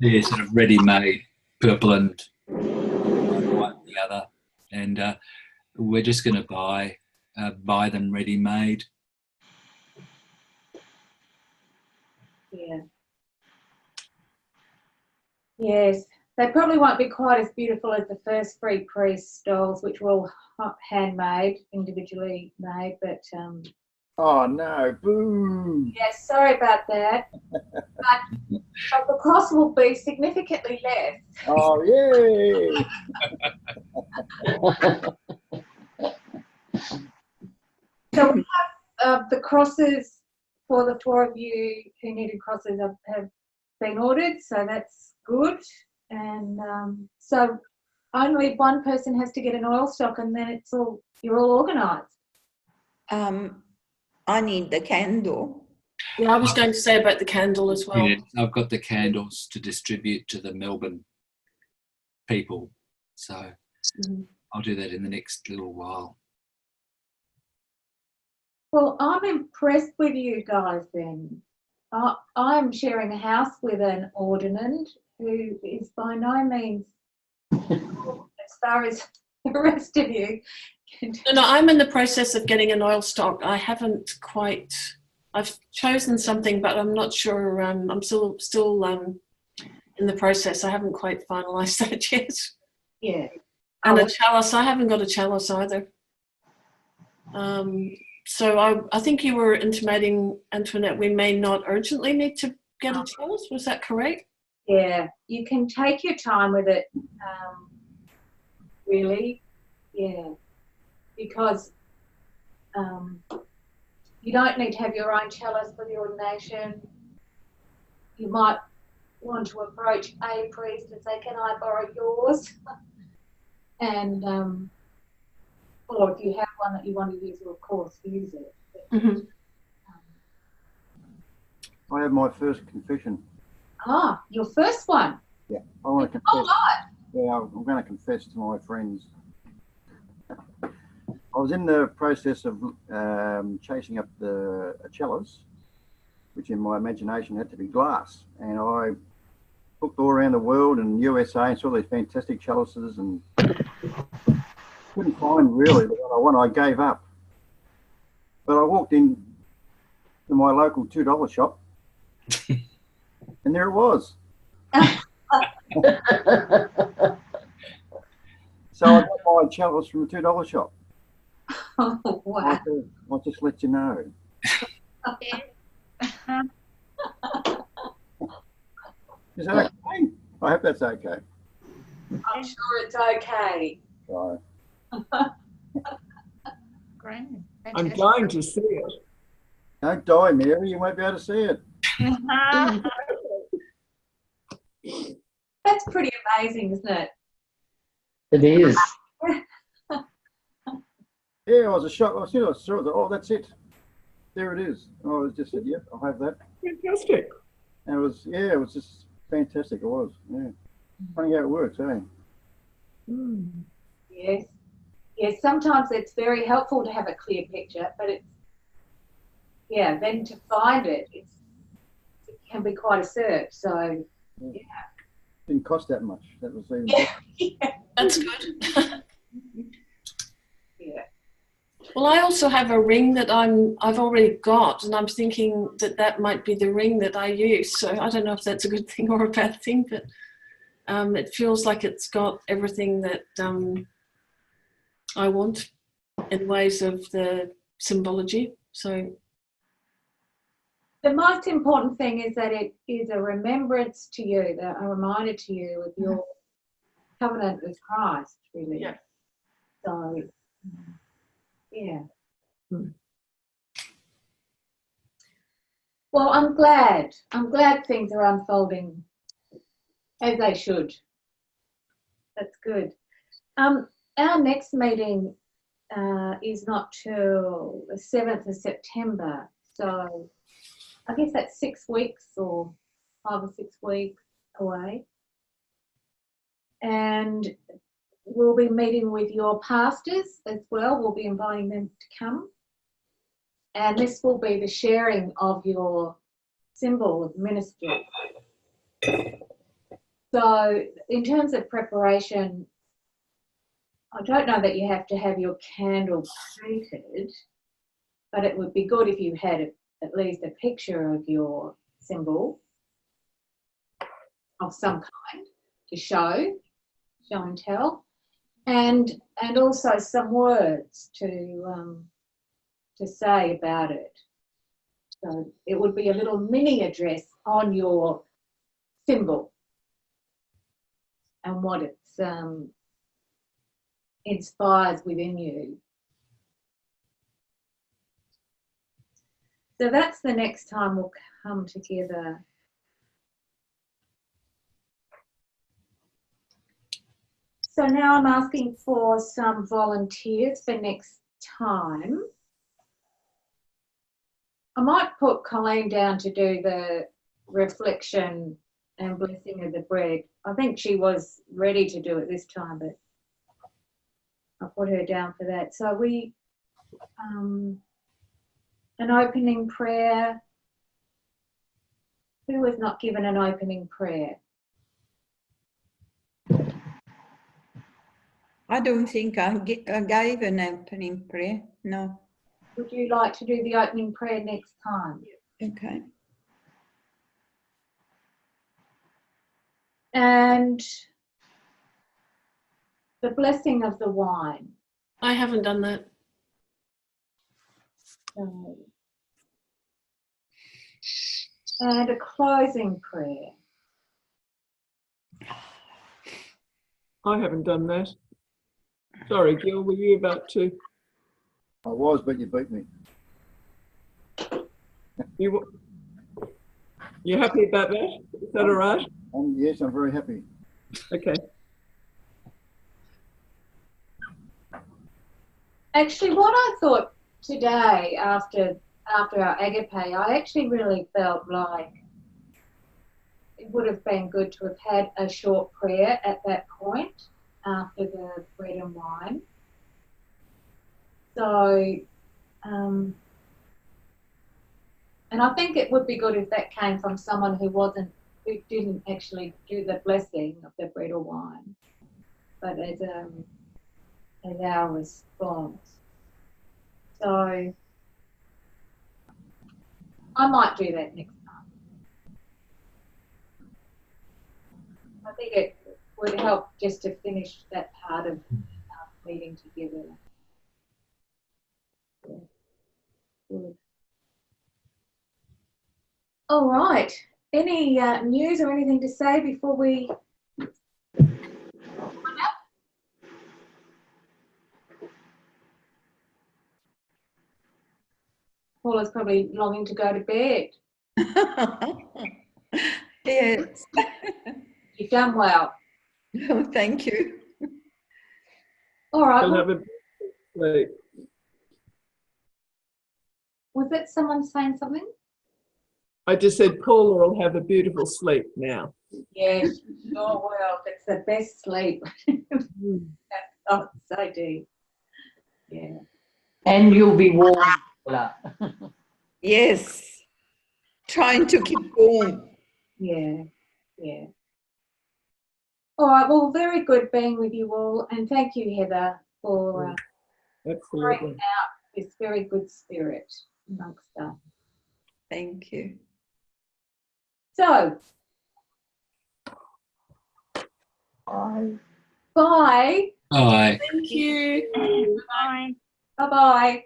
They're sort of ready-made, purple and white the other, and we're just going to buy them ready-made. Yeah. Yes, they probably won't be quite as beautiful as the first Free Priest stoles, which were all handmade, individually made, but Oh no! Boo! yes, sorry about that. but the cost will be significantly less. Oh yay! So we have the crosses for the 4 of you who needed crosses have been ordered, so that's good. And so only one person has to get an oil stock, and then you're all organised. I need the candle. Yeah, I was going to say about the candle as well. Yeah, I've got the candles to distribute to the Melbourne people, so I'll do that in the next little while. Well, I'm impressed with you guys then. I'm sharing a house with an ordinand who is by no means as far as the rest of you. No, I'm in the process of getting an oil stock. I haven't quite. I've chosen something, but I'm not sure. I'm still in the process. I haven't quite finalised that yet. Yeah. And a chalice. I haven't got a chalice either. So I think you were intimating, Antoinette, we may not urgently need to get a chalice. Was that correct? Yeah. You can take your time with it. Really. Yeah. Because you don't need to have your own chalice for the ordination. You might want to approach a priest and say, can I borrow yours? And or if you have one that you want to use, of course, use it. Mm-hmm. I have my first confession. Your first one? Yeah, I want to confess. Oh, right. Yeah, I'm going to confess to my friends. I was in the process of chasing up a chalice, which in my imagination had to be glass. And I looked all around the world and USA and saw these fantastic chalices and couldn't find really the one I want. I gave up. But I walked in to my local $2 shop, and there it was. So I got my chalice from a $2 shop. Oh, wow. I'll just let you know. Is that okay? I hope that's okay. I'm sure it's okay. Right. Great. I'm dying to see it. Don't die, Mary. You won't be able to see it. That's pretty amazing, isn't it? It is. Yeah, I was a shock. I saw it. Oh, that's it. There it is. Oh, I just said, yep, I'll have that. Fantastic. And it was just fantastic. It was. Yeah. Funny how it works, eh? Mm. Yes. Yes, sometimes it's very helpful to have a clear picture, but it's, yeah, then to find it, it can be quite a search. So, yeah. Didn't cost that much. That was even Yeah. That's good. Yeah. Well, I also have a ring that I've already got, and I'm thinking that might be the ring that I use. So I don't know if that's a good thing or a bad thing, but it feels like it's got everything that I want in ways of the symbology. So The most important thing is that it is a remembrance to you, a reminder to you of your covenant with Christ, really. Yeah. So, yeah. Well, I'm glad. I'm glad things are unfolding as they should. That's good. Our next meeting is not till the 7th of September. So I guess that's 6 weeks or 5 or 6 weeks away. And we'll be meeting with your pastors as well. We'll be inviting them to come. And this will be the sharing of your symbol of ministry. So in terms of preparation, I don't know that you have to have your candle painted, but it would be good if you had at least a picture of your symbol of some kind to show and tell, and also some words to say about it. So it would be a little mini address on your symbol and what it's inspires within you. So that's the next time we'll come together. So now I'm asking for some volunteers for next time. I might put Colleen down to do the reflection and blessing of the bread. I think she was ready to do it this time, but I'll put her down for that. So we, an opening prayer. Who was not given an opening prayer? I don't think I gave an opening prayer. No. Would you like to do the opening prayer next time? Okay. And the blessing of the wine. I haven't done that. And a closing prayer. I haven't done that. Sorry, Gil, were you about to? I was, but you beat me. You happy about that? Is that all right? Yes, I'm very happy. Okay. Actually, what I thought today after our agape, I actually really felt like it would have been good to have had a short prayer at that point after the bread and wine. So, and I think it would be good if that came from someone who didn't actually do the blessing of the bread or wine, but as our response. So, I might do that next time. I think it would help just to finish that part of meeting together. Yeah. Good. All right. Any news or anything to say before we? Paula's probably longing to go to bed. Yes. You've done well. Oh, thank you. All right. I'll Well, have a sleep. was that someone saying something? I just said Paula will have a beautiful sleep now. Yes, sure will. It's the best sleep. Oh, so deep. Yeah. And you'll be warm. Paula. Yes. Trying to keep warm. Yeah. Yeah. All right. Well, very good being with you all, and thank you, Heather, for Absolutely. bringing out this very good spirit amongst us. Thank you. So, Bye. bye. Bye. Thank you. Bye bye.